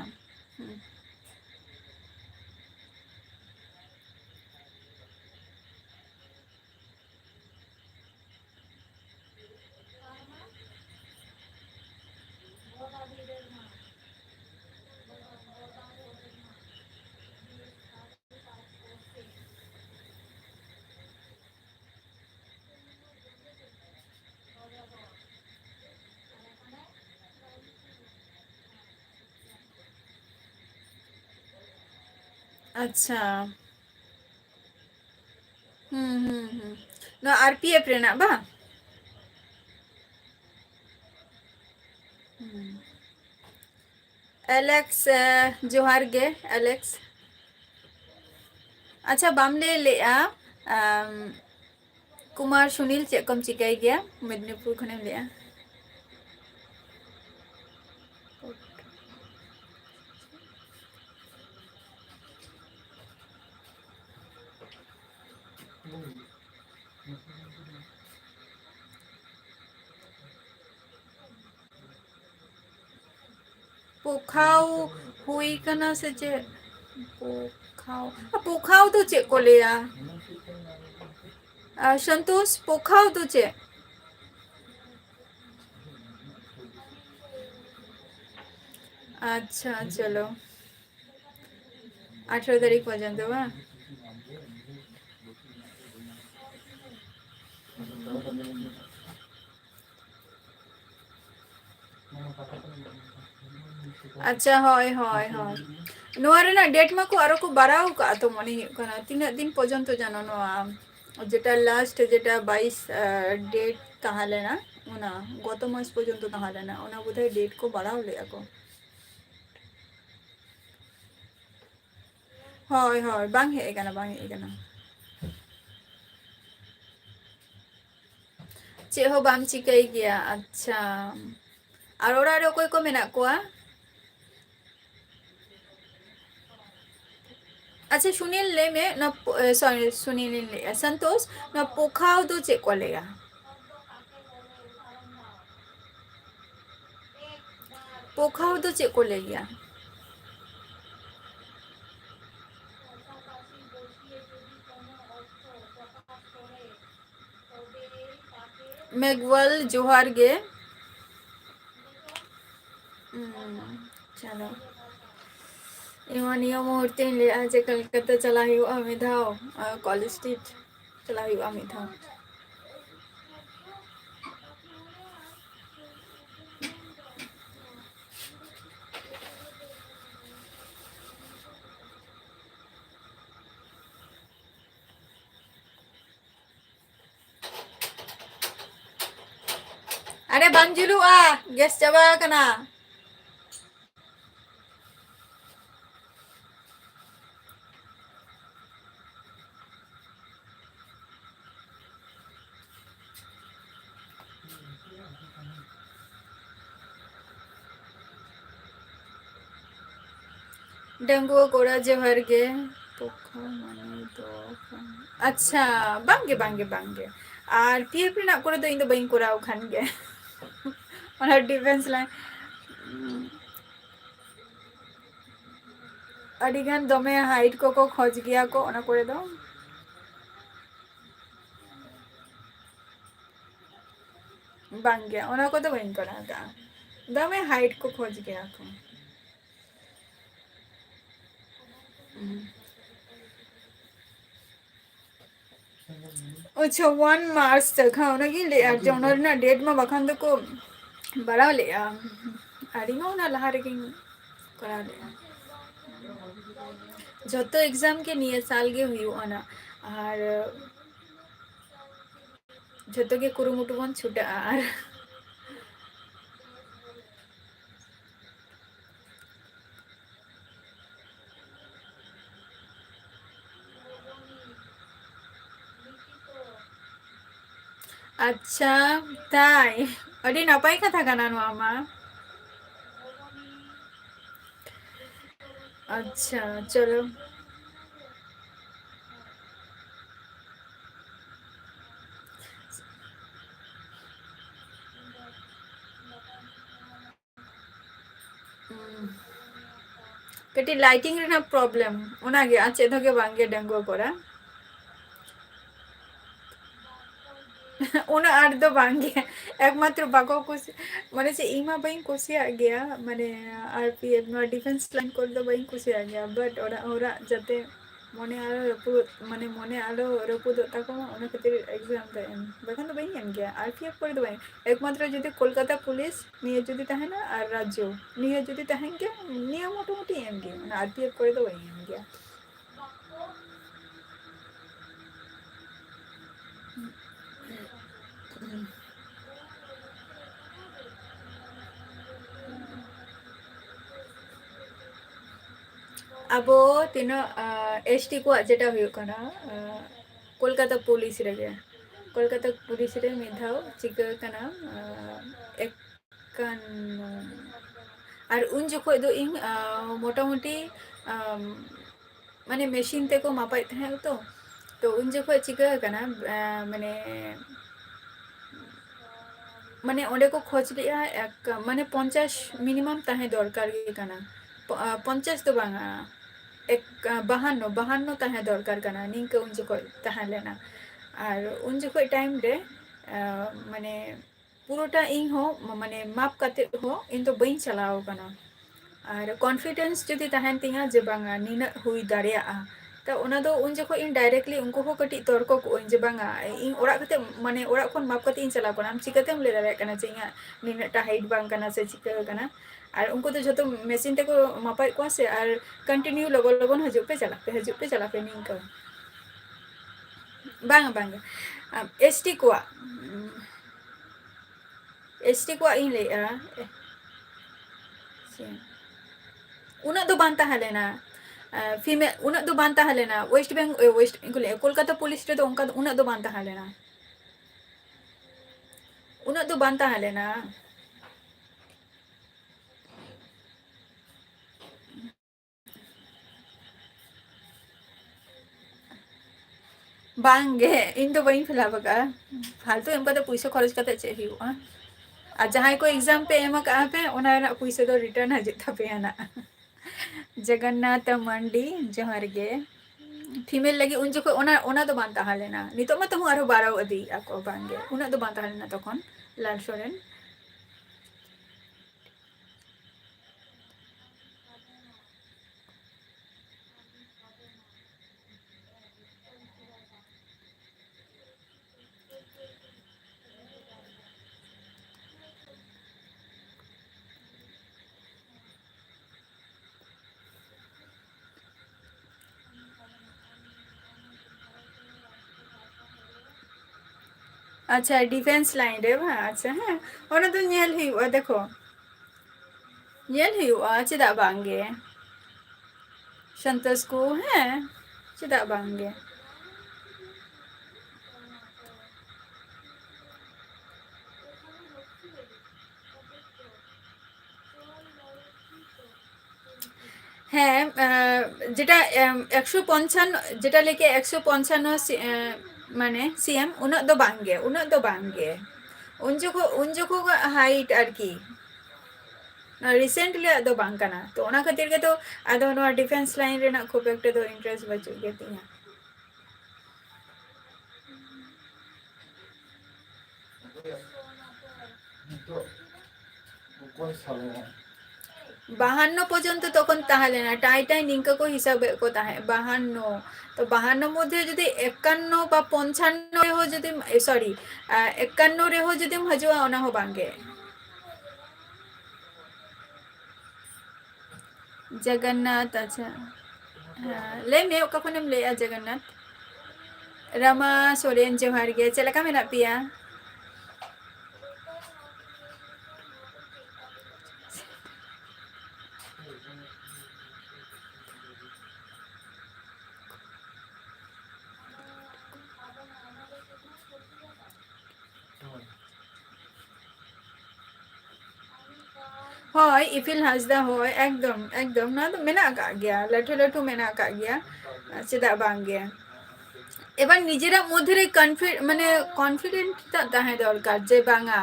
ᱟᱪᱪᱷᱟ ᱱᱚᱣᱟ RPF ᱨᱮᱱᱟᱜ ᱵᱟᱝ? ᱮᱞᱮᱠᱥ ᱡᱚᱦᱟᱨ ᱜᱮ ᱮᱞᱮᱠᱥ᱾ ᱟᱪᱪᱷᱟ ᱵᱟᱢ ᱞᱟᱹᱭ ᱞᱮᱜᱼᱟ ᱠᱩᱢᱟᱨ ᱥᱩᱱᱤᱞ ᱪᱮᱫ ᱠᱚᱢ ᱪᱤᱠᱟᱹᱭ ᱜᱮᱭᱟ? ᱢᱮᱫᱽᱱᱤᱯᱩᱨ ᱠᱷᱚᱱᱮᱢ ᱞᱟᱹᱭᱮᱜᱼᱟ᱾ ᱯᱳᱠᱷᱟᱣ ᱦᱩᱭ ᱠᱟᱱᱟ ᱥᱮ ᱪᱮᱫ? ᱯᱳᱠᱷᱟᱣ ᱫᱚ ᱪᱮᱫ ᱠᱚ ᱞᱟᱹᱭᱟ? ᱥᱚᱱᱛᱳᱥ ᱯᱳᱠᱷᱟᱣ ᱫᱚ ᱪᱮᱫ? ᱟᱪᱪᱷᱟ ᱪᱚᱞᱚ 18 ᱛᱟᱨᱤᱠᱷ ᱯᱚᱨᱡᱚᱱᱛᱚ ᱵᱟᱝ? ᱟᱪᱪᱷᱟ ᱦᱳᱭ ᱦᱳᱭ ᱦᱳᱭ ᱱᱚᱣᱟ ᱨᱮᱱᱟᱜ ᱰᱮᱴ ᱢᱟᱠᱚ ᱟᱨᱚ ᱠᱚ ᱵᱟᱲᱟᱣ ᱟᱠᱟᱜᱼᱟ ᱛᱚ ᱢᱚᱱᱮ ᱦᱩᱭᱩᱜ ᱠᱟᱱᱟ, ᱛᱤᱱᱟᱹᱜ ᱫᱤᱱ ᱯᱚᱨᱡᱚᱱᱛᱚ ᱡᱟᱱᱚ ᱱᱚᱣᱟ ᱡᱮᱴᱟ ᱞᱟᱥᱴ ᱡᱮᱴᱟ 22 ᱰᱮᱴ ᱛᱟᱦᱮᱸ ᱞᱮᱱᱟ ᱚᱱᱟ ᱜᱚᱛᱚ ᱢᱟᱥ ᱯᱚᱨᱡᱚᱱᱛᱚ ᱛᱟᱦᱮᱸ ᱞᱮᱱᱟ, ᱚᱱᱟ ᱵᱳধᱦᱚᱭ ᱰᱮᱴ ᱠᱚ ᱵᱟᱲᱟᱣ ᱞᱮᱜᱼᱟ ᱠᱚ᱾ ᱦᱳᱭ ᱦᱳᱭ ᱵᱟᱝ ᱦᱮᱡ ᱟᱠᱟᱱᱟ ᱵᱟᱝ ᱦᱮᱡ ᱟᱠᱟᱱᱟ᱾ ᱪᱮᱫ ᱦᱚᱸ ᱵᱟᱢ ᱪᱤᱠᱟᱹᱭ ᱜᱮᱭᱟ, ᱟᱪᱪᱷᱟ᱾ ᱟᱨ ᱚᱲᱟᱜ ᱨᱮ ᱚᱠᱚᱭ ᱠᱚ ᱢᱮᱱᱟᱜ ᱠᱚᱣᱟ? अच्छा सुनील ले में ना, सॉरी सुनील ले संतोष ना पोखाव दो चेक को लेगा। पोखाव दो चेक को ले गया। मेघवल जोहार गे। चलो इमा निया मुहूर्ते ले आज कलकत्ता चला हुआ मिधाओ कॉलेज स्ट्रीट चला हुआ मिधाओ। अरे बंजुलु गैस चाबा कना। डंगुआ कोड़ा जोहर गे पोखा माने तो अच्छा बांगे बांगे बांगे और पीएफ रेना कोरे दो इन दो बइन कोराव खान गे ओना डिफेंस लाइन अडिगान दमे हाइट को खोज गया को ओना कोरे दो बांगे ओना को तो बइन कोरा गा दमे हाइट को खोज गया को। अच्छा 1 मार्च तक हाँ ना कि ले जो ना डेट में बखान तो को बड़ा ले आरिंगो ना लहा रे करा ले जो तो एग्जाम के निये साल गे हुई ना और जो तो के कुरुमुटु बन छुटा और अच्छा ताई अड़ी नपाई कथा काना नोआ मा। अच्छा चलो कटी लाइटिंग रेना प्रॉब्लम ओना गे आचे धगे बांगे डंगो कोरा उना आठ दो बांगे एकमात्र बाको कुछ माने से इमा बइन कुछ आ गया माने आरपीएफ नो डिफेंस लाइन कर दो बइन कुछ आ गया बट ओरा ओरा जते मने आलो रपु माने मने आलो रपु दो ताको ओना खातिर एग्जाम दे बखन तो बइन एम गया आरपीएफ कर दो बइन एकमात्र जदि कोलकाता पुलिस निये जदि तहना और राज्य निये जदि तहन के निये मोटोमोटी एम गया आरपीएफ कर दो बइन एम गया। अब तीन एसटी को जेटा हुई कना कोलकाता पुलिस रे कोलकाता पुलिस रे मिधाव चिका कना एक और उन जोखो दो इन मोटामुटी माने मेशिन ते को मापाई थे तो उन जोखो चिका कना माने माने ओंडे को खोज लिया एक माने 50 मिनिमम ताहे दरकार गे कना 50 तो बांगा एक 52 ताहे दरकार कना निंके उन जोखो ताहे लेना और उन जोखो टाइम रे माने पुरोटा इन हो माने माप काते हो इन तो बइन चलाओ कना और कॉन्फिडेंस जदि तहन तिंगा जे बांगा निना हुई दाड़िया तो उन जो इन डायरेक्टली उनको हो कटी तर्क को जे बांगा इन ओरा कते माने ओरा खन माप कते इन चला कोना चिकातेम ले दाड़े कना जे इना निनाटा हाइट बांग कना से चिका कना और उनको तो जो मेसिन ते को मापाई को से और कंटिन्यू लगन लगन हजू पे चला पे निंका बांग बांग एसटी को इन ले उना दो बांता हलेना फीमेल उना दो बांता हलेना वेस्ट कोलकाता पुलिस रे दो उनका उना दो बांता हलेना उना दो बांता हलेना बांगे इन दो बई फिलहाल बका फालतू एम कते पैसा खर्च कते चे हुआ और जहां को एग्जाम पे एम का पे ओना ना पैसा दो रिटर्न हजे तपे ना जगन्नाथ मंडी जोहार गे फीमेल लगी उन जो ओना ओना तो बांता हालेना नितो मा तो आरो बाराव अदी आको बांगे उना तो बांता हालेना तखन लाल सोरेन अच्छा डिफेंस लाइन रे बा अच्छा है ओना तो नेल हुआ देखो नेल हुआ चेदा बांगे संतोष को है चेदा बांगे হ্যাঁ যেটা 155 যেটা লেখে 155 মানে সিএম উনাগ দো বাঙ্গে उन जगह हाइट আর কি रिसेंटली दो बांग कना तो ओना खातिर के तो आदो नोआ डिफेंस लाइन रेना खूब एकटे दो इंटरेस्ट बचु गे तिया बाहान्न पर्यन्त तखन ताहले ना टाई टाई निंका को हिसाब को ताहे बाहान्न तो बाहान्न मध्य जदि 51 बा 55 रे हो जदि सॉरी 51 रे हो जदि हजुआ ओना हो बांगे जगन्नाथ अच्छा हाँ ले मे ओका खनेम ले आ जगन्नाथ रमा सोरेन जोहार गे चलका मेना पिया হয় ইফিল হাসদা হয় একদম একদম না তো মেনা কা গিয়া লাঠু লাঠু মেনা কা গিয়া চেদা বাং গিয়া এবার নিজেরা মধ্যে মানে কনফিডেন্টটা তাহে দরকার যে বাঙা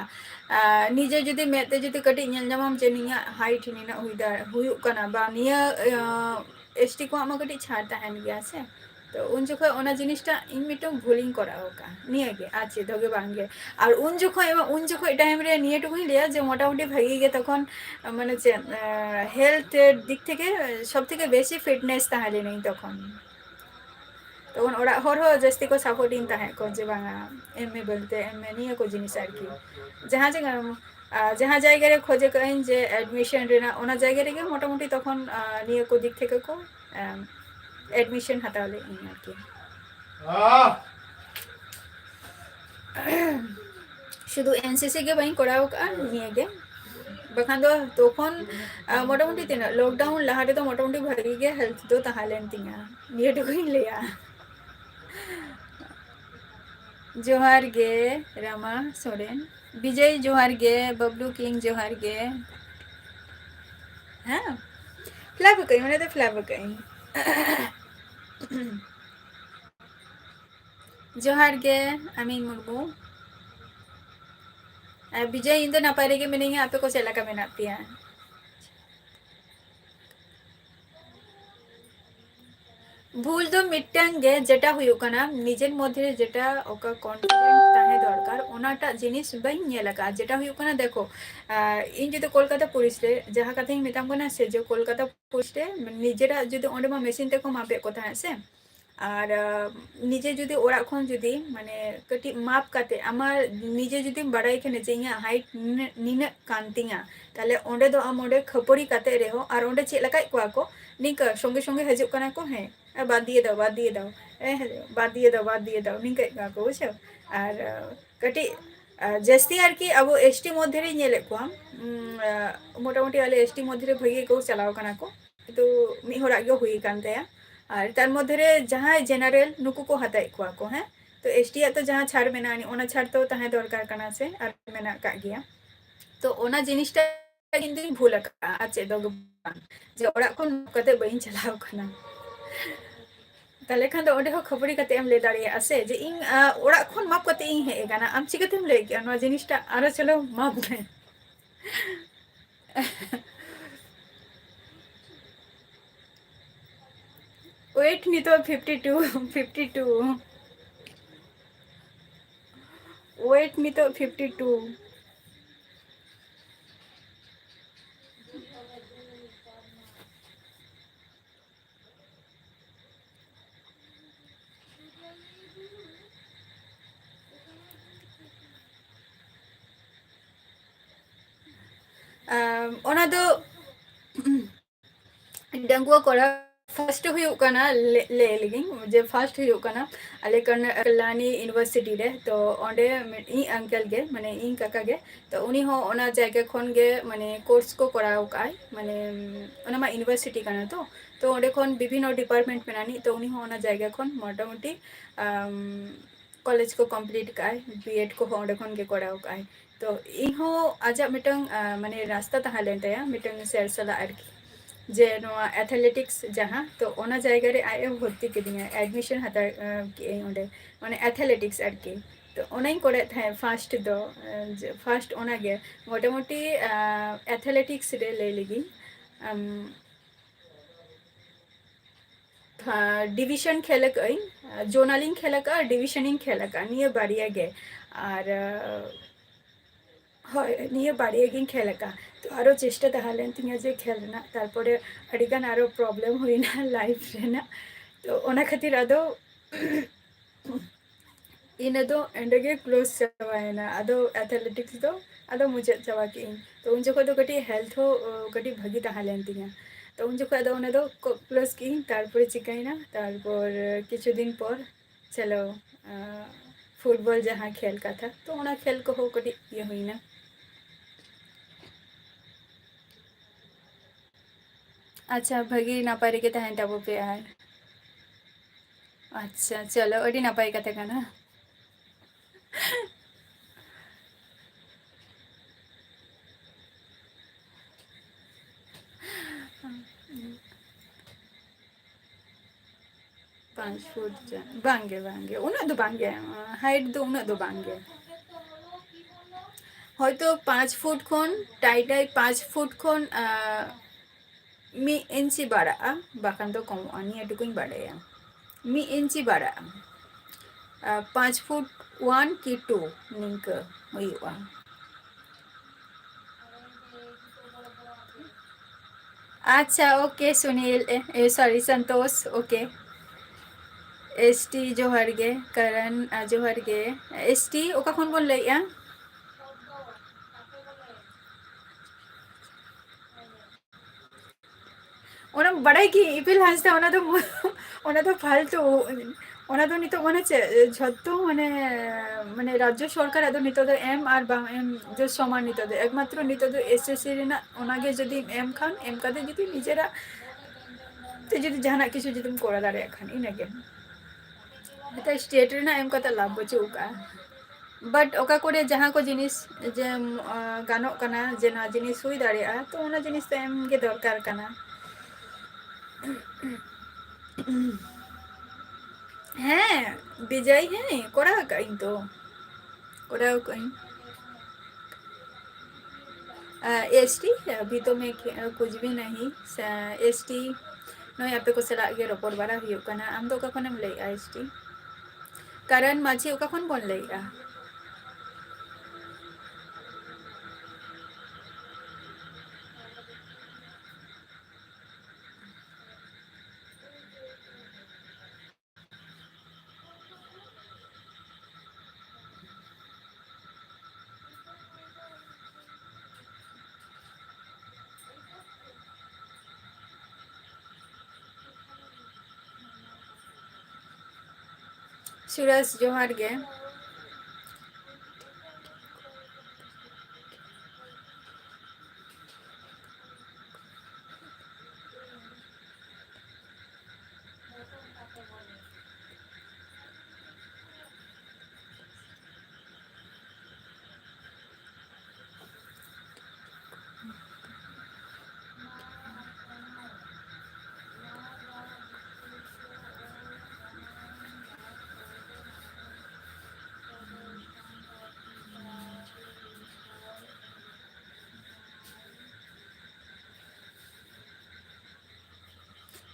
নিজে যদি মেতে যদি কটি ñel ñamam যে নিয়া হাইট নিনা হুইদা হুয়ুক কানা বা নিয়া एसटी को आमा कटी छाड़ ताहेन गया से तो उन जखो ओना जिनिसटा इन मिटम भूलिंग करा होका निया गे आछे धगे बांगे और उन जखो टाइम रे निये टुकुई लिया जे मोटामुटी भागी गे तखन মানে যে হেলথ দিক থেকে সবথেকে বেশি ফিটনেস তাহলে নেই তখন তখন ওরা হর জাস্তি को সাপোর্টিং তাহে को যে বাঙা এমএ বলতে এমএ নিয়ে को জিনিস আর কি जहाँ जहाँ জায়গা রে খোঁজে কইন যে এডমিশন রেনা ওনা জায়গা রে মোটামুটি তখন নিয়ে को দিক থেকে को এডমিশন হাতালে আর কি শুধু এনসিসি গে বাই করাও কা নিয়ে গে बखान दो तोखन मोटामुटी तीना लॉकडाउन लहाटे तो मोटामुटी भागी गे हेल्थ दो ताहालेन तिंगा निये टुकुई लिया जोहार गे रमा सोरेन विजय जोहार गे बबलू किंग जोहार गे हाँ फ्लैप कहीं मैंने तो फ्लैप कहीं जोहार गे अमीन मुर्मू विजय इन नपाय रेगे मिनेंगे आपे को चला का मेना पिया भूल दो मिट्टांग गे जेटा हुयुक कना निजेर मध्य जेटा ओका कॉन्फिडेंट ताहे दरकार ओनाटा जिनिस बाई नेलका जेटा हुयुक कना देखो इन जदि कोलकाता पुलिस रे जहा कथाई मिताम कना से जो कोलकाता पुलिस रे निजेरा जदि ओंडे मा मेसिन ते को मापे को ताहे से আর নিজে যদি ওরা খন যদি মানে কটি মাপ কাতে আমার নিজে যদি বাড়াই খানে যে ইয়া হাইট নিনা কান্তিঙা তাহলে ওঁডে দো আম ওঁডে খপড়ি কাতে রেহো আর ওঁডে চে লাকাই কোয়া को निका संगे संगे हजू कना को है बाद दिए दाओ बाद दिए दाओ बाद दिए दाओ बाद दिए दाओ निका कोआ को बुझो আর कटी जस्ती আর কি अब एसटी मध्य रे नेले को मोटामुटी आले एसटी मध्य रे भगे को चलाव कना को तो मी होरा गे हुई कानते और तार मध्य जहाँ जेनारेल नुकु को हताई को हैं तो एसटी तो जहाँ छाड़ मेना ओना छाड़ तो ताहे दरकार कना से और मेना का गया तो ओना जिनिसटा किन्तु भूल आ चे दो जे ओड़ा को कते बइन चलाव कना ताले खान दो ओंडे हो खबरी कते एम ले दाड़िया से जे इन ओड़ा खन माप कते इन हे गाना आम चिकतेम ले के नो जिनिसटा आरो चलो माप दे वेट नितो 52 52 वेट नितो 52 ओना दो डंगुआ कोड़ा फर्स्ट हुई काना ले लेगिंग जे फर्स्ट हुई काना अले कल्याणी यूनिवर्सिटी रे तो ओंडे इ अंकल गे माने इ काका गे तो उनी हो ओना जायगा खन गे माने कोर्स को कराव काय माने ओना मा यूनिवर्सिटी काना तो ओंडे खन विभिन्न डिपार्टमेंट मेनानी तो उनी हो ओना जायगा खन मोटामुटी कॉलेज को कंप्लीट काय बीएड को हो ओंडे खन गे कराव काय तो इ हो आजा मिटंग माने रास्ता तहा लेन तया मिटंग सेरसला आरकी जे नोआ एथलेटिक्स जहाँ तो ओना जायगा रे आए भर्ती किदिया एडमिशन हता के ओंडे माने एथलेटिक्स आरकी तो ओनाई करे थे फर्स्ट दो फर्स्ट ओना गे मोटामुटी एथलेटिक्स रे ले लगी डिविशन खेलक जोनालिंग खेलक डिविशनिंग खेलक निये बारिया गे और হয় নিয়ে বাড়িয়ে গিয়ে খেলাকা তো আরও চেষ্টা তাহলেন তিনি যে খেলনা তারপরে আড়িগান আরও প্রবলেম হই না লাইফ রেনা তো ওনা খাতির আদৌ इन दो एंडगे क्लोज चावायना अदो एथलेटिक्स दो अदो मुझे चावा की तो उन जगह तो कटी हेल्थ हो कटी भागी ताहलेन तिया तो उन जगह अदो उन दो क्लोज की तारपरे चिकाइना तारपर किछु दिन पर चलो फुटबॉल जहाँ खेल का था तो उना खेल को हो कटी ये हुई ना अच्छा भागी नापाय रेगे तहन ताबो पे आर अच्छा चलो अडी नापाय कथे काना 5 फुट बांगे बांगे उना दो बांगे हाइट दो उना दो बांगे হয়তো 5 ফুট খন টাইটাই 5 ফুট খন मी इंची बाड़ा बाखान तो कम निया टुकुኝ बाड़ाया मी इंची बाड़ा 5 फुट 1 की 2 निंक हुआ अच्छा ओके सुनील सॉरी संतोष ओके एसटी जोहर गे करण जोहर गे एसटी ओका खन बोन लइया ओना बड़ाई की इपिल हासदा ओना तो फालतू ओना तो नितो माने झत्तो माने माने राज्य सरकार आदो नितो दो एम आर बांग एम जो समान नितो दो एकमात्र नितो दो एसएससी रेना ओना गे जदी एम खान एम कादे जदी निजेरा ते जदी जहाना किछु जदी कोरा दाड़े खान इनागे এটা স্টেট রে না এম কথা লাভ বচুক बट ओका कोरे जहाँ को जिनिस जे गानो कना जे ना जिनिस हुई दाड़िया तो ओना जिनिस तो एम गे दरकार कना हैं विजय हैं कोरा कहीं तो कोरा कहीं एसटी अभी तो मैं कुछ भी नहीं एसटी नो यहाँ पे को सलाह के रोपोर बारा हुई कना आम तो कखन हम ले एसटी कारण माझी ओका कौन बोल लेगा सूरज जोहार गे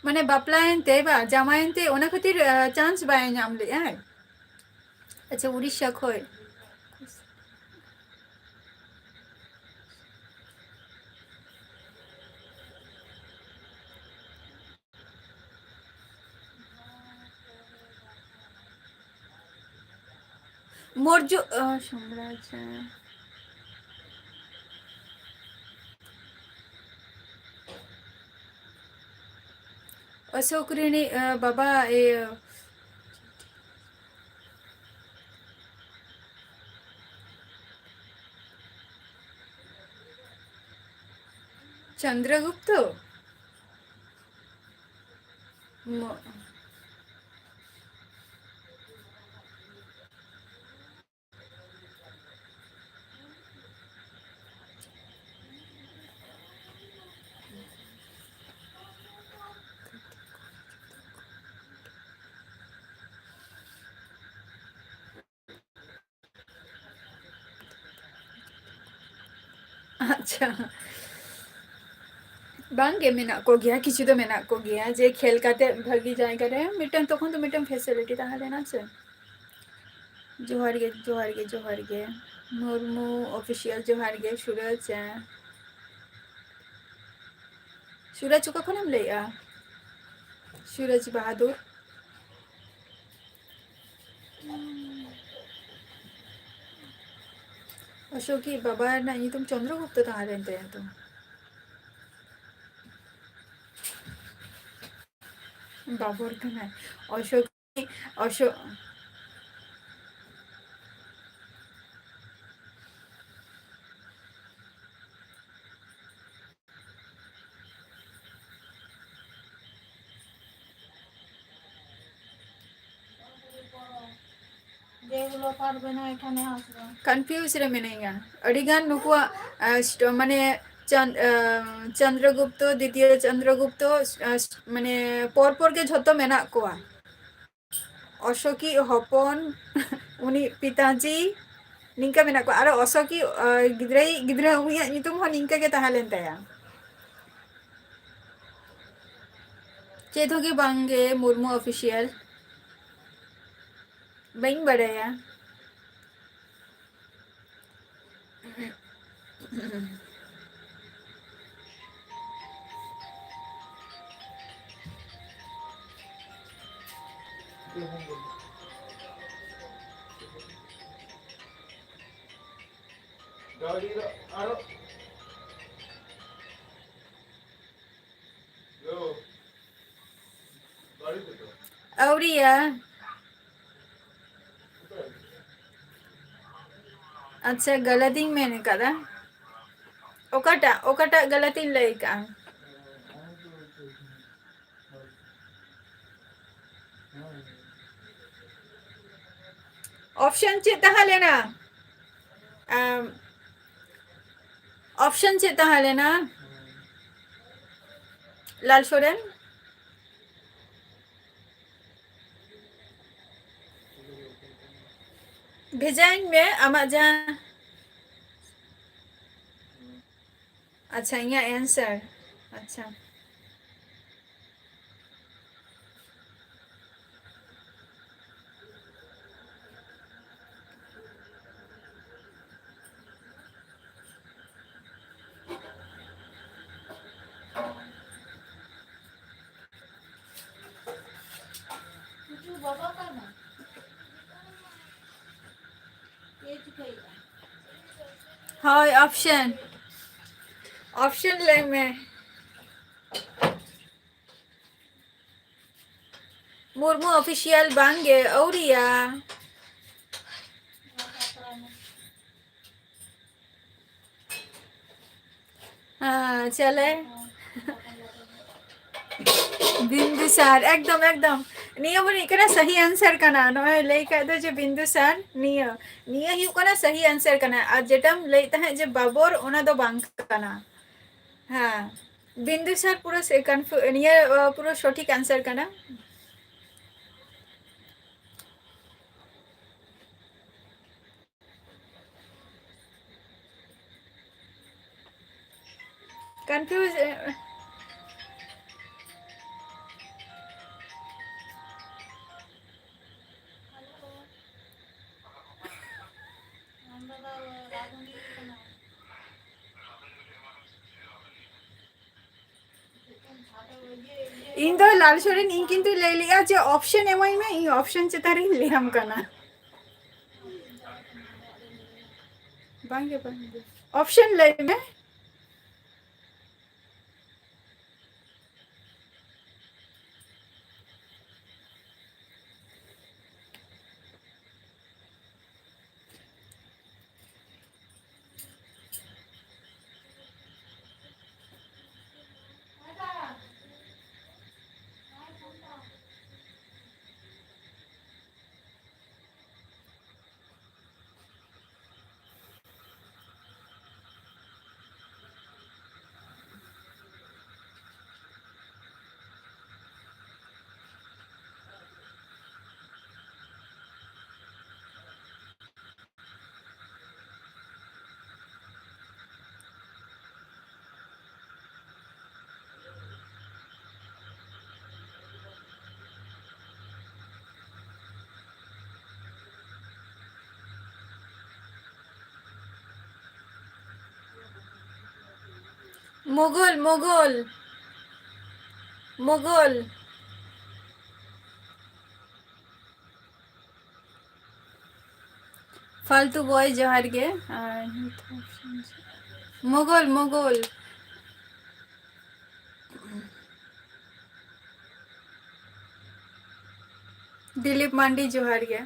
ᱢᱟᱱᱮ ᱵᱟᱯᱞᱟᱭᱮᱱᱛᱮ ᱵᱟ ᱡᱟᱢᱟᱭᱮᱱᱛᱮ ᱚᱱᱟ ᱠᱷᱟᱹᱛᱤᱨ ᱪᱟᱱᱥ ᱵᱟᱭ ᱧᱟᱢ ᱞᱮᱜᱼᱟ᱾ ᱟᱪᱪᱷᱟ ᱩᱲᱤᱥᱥᱟ ᱠᱷᱚᱡ মৌর্য সাম্রাজ্য অশোক রিণী বাবা এ চন্দ্রগুপ্ত আচ্ছা बांगे मेना को गया किसी तो मेना को गया जे खेल काते भागी जाए करे मिटन तखन तो मिटन फैसिलिटी ताहा लेना से जोहार गे मुर्मू ऑफिशियल जोहार गे सूरज को खनम लेया सूरज बहादुर अशोकी बाबा ना ये तुम चंद्रगुप्त ताहा लेते हैं तुम बाबर का ना अशोक अशोक कन्फ्यूज रे मेनेगा अडिगान नुकुआ माने चंद्रगुप्त द्वितीय चंद्रगुप्त माने पर के झतो मेना कोआ अशोकी हपन उनी पिताजी निंका मेना को आरो अशोकी गिद्रा उनिया नितुम हो निंका के ताहालेन ताया चेदोगी बांगे मुर्मू ऑफिशियल बइन बड़ाया औरिया अच्छा गलती मैंने करा ओकाटा गलती लई का ऑप्शन चे तहा लेना ऑप्शन चे तहा लेना लाल सोरेन भेजाइन में आमाजा अच्छा यहाँ आंसर अच्छा हाँ ऑप्शन ऑप्शन ले में मुर्मू ऑफिशियल बांगे औरिया हाँ चले बिंदुसार एकदम एकदम निया बनी कना सही आंसर कना नय लई का दो जे बिंदुसार निया हिउ कना सही आंसर कना आ जेटम लई तहे जे बाबर ओना दो बांग कना हाँ बिंदुसार पूरा से निया पूरा सठिक आंसर कना कंफ्यूज इन दो लाल सोरेन इन किंतु ले लिया जे ऑप्शन एमआई में इन ऑप्शन चेतारी लेम कना बांगे बांगे ऑप्शन ले में मुगल मुगल मुगल फालतू बॉय जोहार गे मुगल मुगल दिलीप मांडी जोहार गे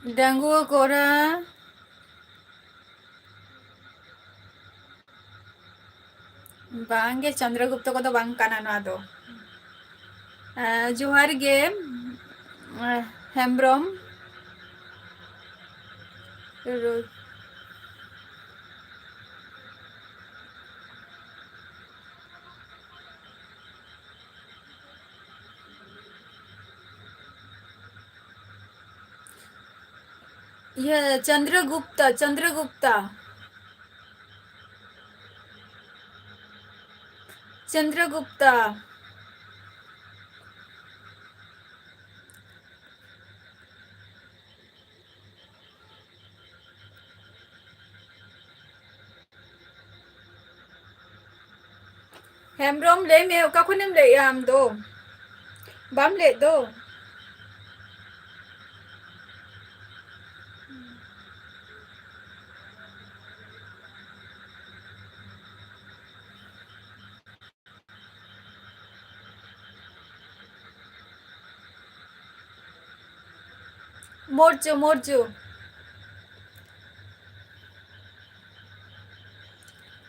डांगुआ कोरा बांगे चंद्रगुप्त को तो बांग काना ना दो जोहार गे हेम्ब्रम ये चंद्रगुप्ता चंद्रगुप्ता चंद्रगुप्ता हेम्ब्रम ले में ओका खुनेम ले आम दो बाम ले दो मोर्चो मोर्चो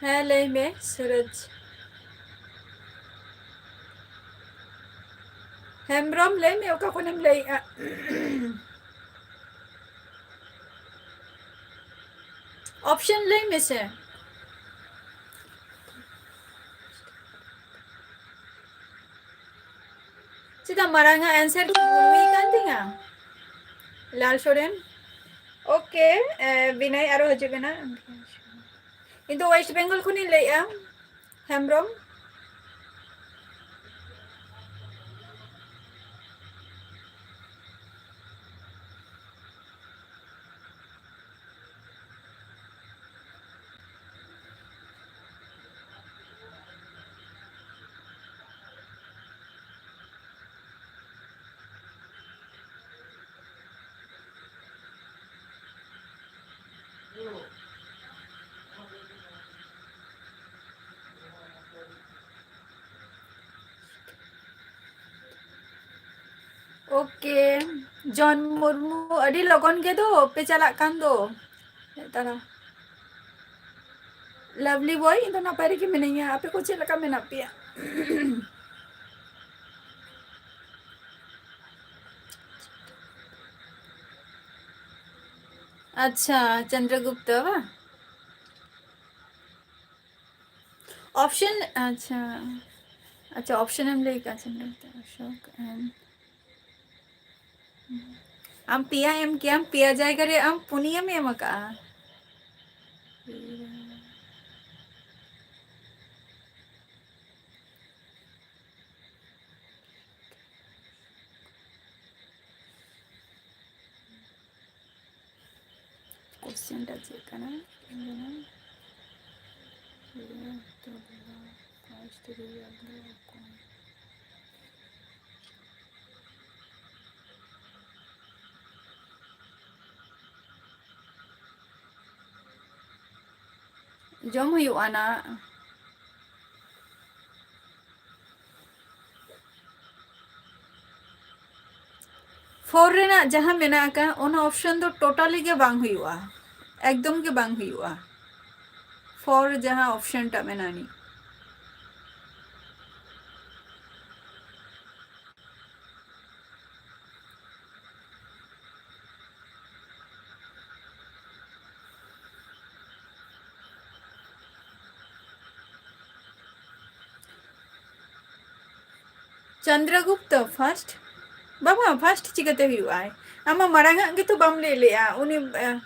है ले में सूरज हेम्ब्रम ले में ओका खुनेम ले ऑप्शन ले में से सीधा मरांगा आंसर बुलवी kan tinga लाल सोरेन ओके विनय आरो हजूगना इन दो वेस्ट बेंगल खुनी ले हेम्ब्रम ओके जॉन मुर्मू अड़ी लगन के दो पे चला कान दो तारा लवली बॉय इन नपाय रेगे मिनाइया आपे को चेक लगा मेना पिया अच्छा चंद्रगुप्त बा ऑप्शन अच्छा अच्छा ऑप्शन हम लेगा चंद्रगुप्त अशोक एंड आम पिया एम के आम पिया जायगा रे आम पुनिया में एम का क्वेश्चन टा चेक करना जम हुआ ना फोर रेना जहाँ मेना का उन ऑप्शन तो टोटली के बांग हुआ एकदम के बांग हुआ फोर जहाँ ऑप्शन टा मेना नी चंद्रगुप्त फर्स्ट बाबा फर्स्ट चिकते हुआ है आमा मरांगा के तो बम ले लिया उन्हें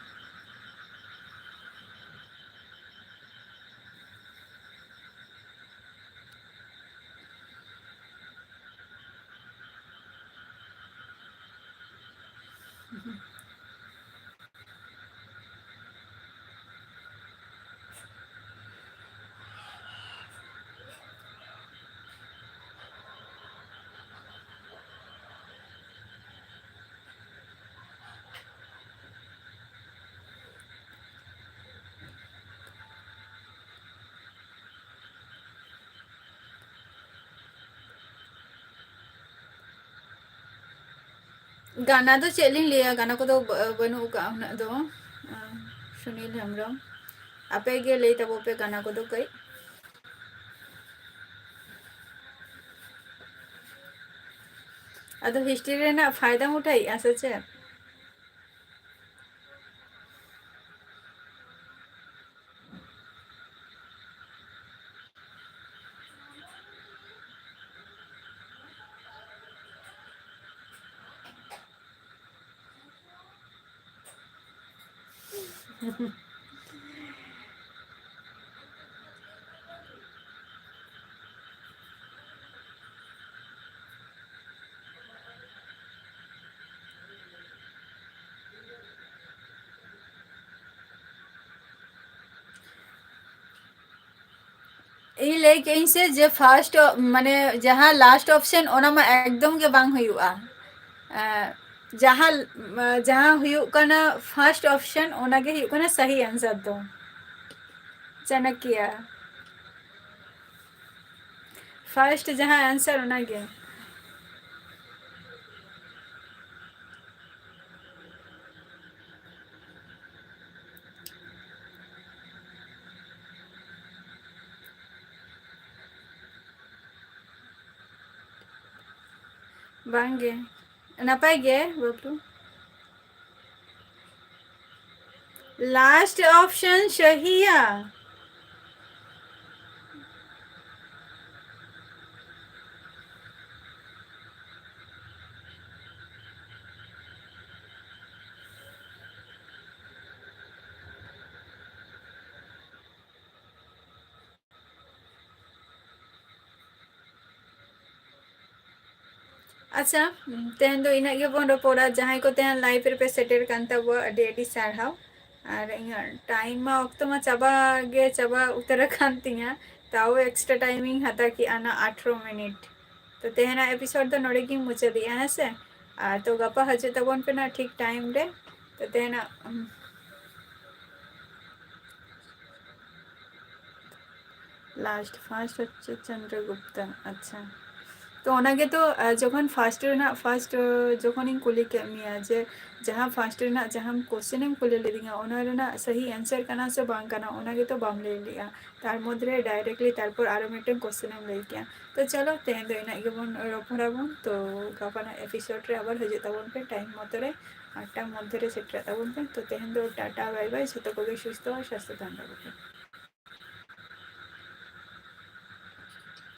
गाना तो चेलिंग लिया गाना को तो बनू का उना दो सुनील हेम्ब्रम आपे गे ले तब पे गाना को तो कई अदो हिस्ट्री रेना फायदा उठाई आसे चे ई ले के से जे फर्स्ट माने जहाँ लास्ट ऑप्शन ओना में एकदम के बांग हुआ जहाँ जहाँ हुआ कना फर्स्ट ऑप्शन ओना के हुआ कना सही आंसर दो चाणक्य फर्स्ट जहाँ आंसर ओना के बांगे नपाय गे बापू लास्ट ऑप्शन सही है अच्छा तेहन दो इना गे बन रोपड़ा जहां को तेहन लाइव पे सेटेर कान तब अडी अडी सारहाव और इन टाइम मा वक्त मा चाबा गे चाबा उतर कान तिया ताओ एक्स्ट्रा टाइमिंग हता कि आना 18 मिनट तो तेहना एपिसोड तो नोड़े की मुचा दिया है से तो गपा हजे तबन पे ना ठीक टाइम रे तो तेहना लास्ट फर्स्ट चंद्रगुप्त अच्छा तो ओनागे तो जखन फार्स्ट रेना फार्स्ट जखन कुली के मिया जे जहाँ फार्स्ट रेना जहाँ क्वेश्चन एम कुली लेदिंगा ओना रेना सही आंसर कना से बांग कना ओनागे तो बाम ले लिया तार मध्य डायरेक्टली तारपर आरो मिटन क्वेश्चन एम लई किया तो चलो तेहेन दो इना गेबन रपड़ाबन तो गापाना एपिसोड रे आबार हजू ताबन पे टाइम मतो रे 8टा मध्य रे सेट ताबन पे तो तेहेन दो टाटा बाय बाय जतो कोगे सुस्थ और स्वास्थ्य थाकबे।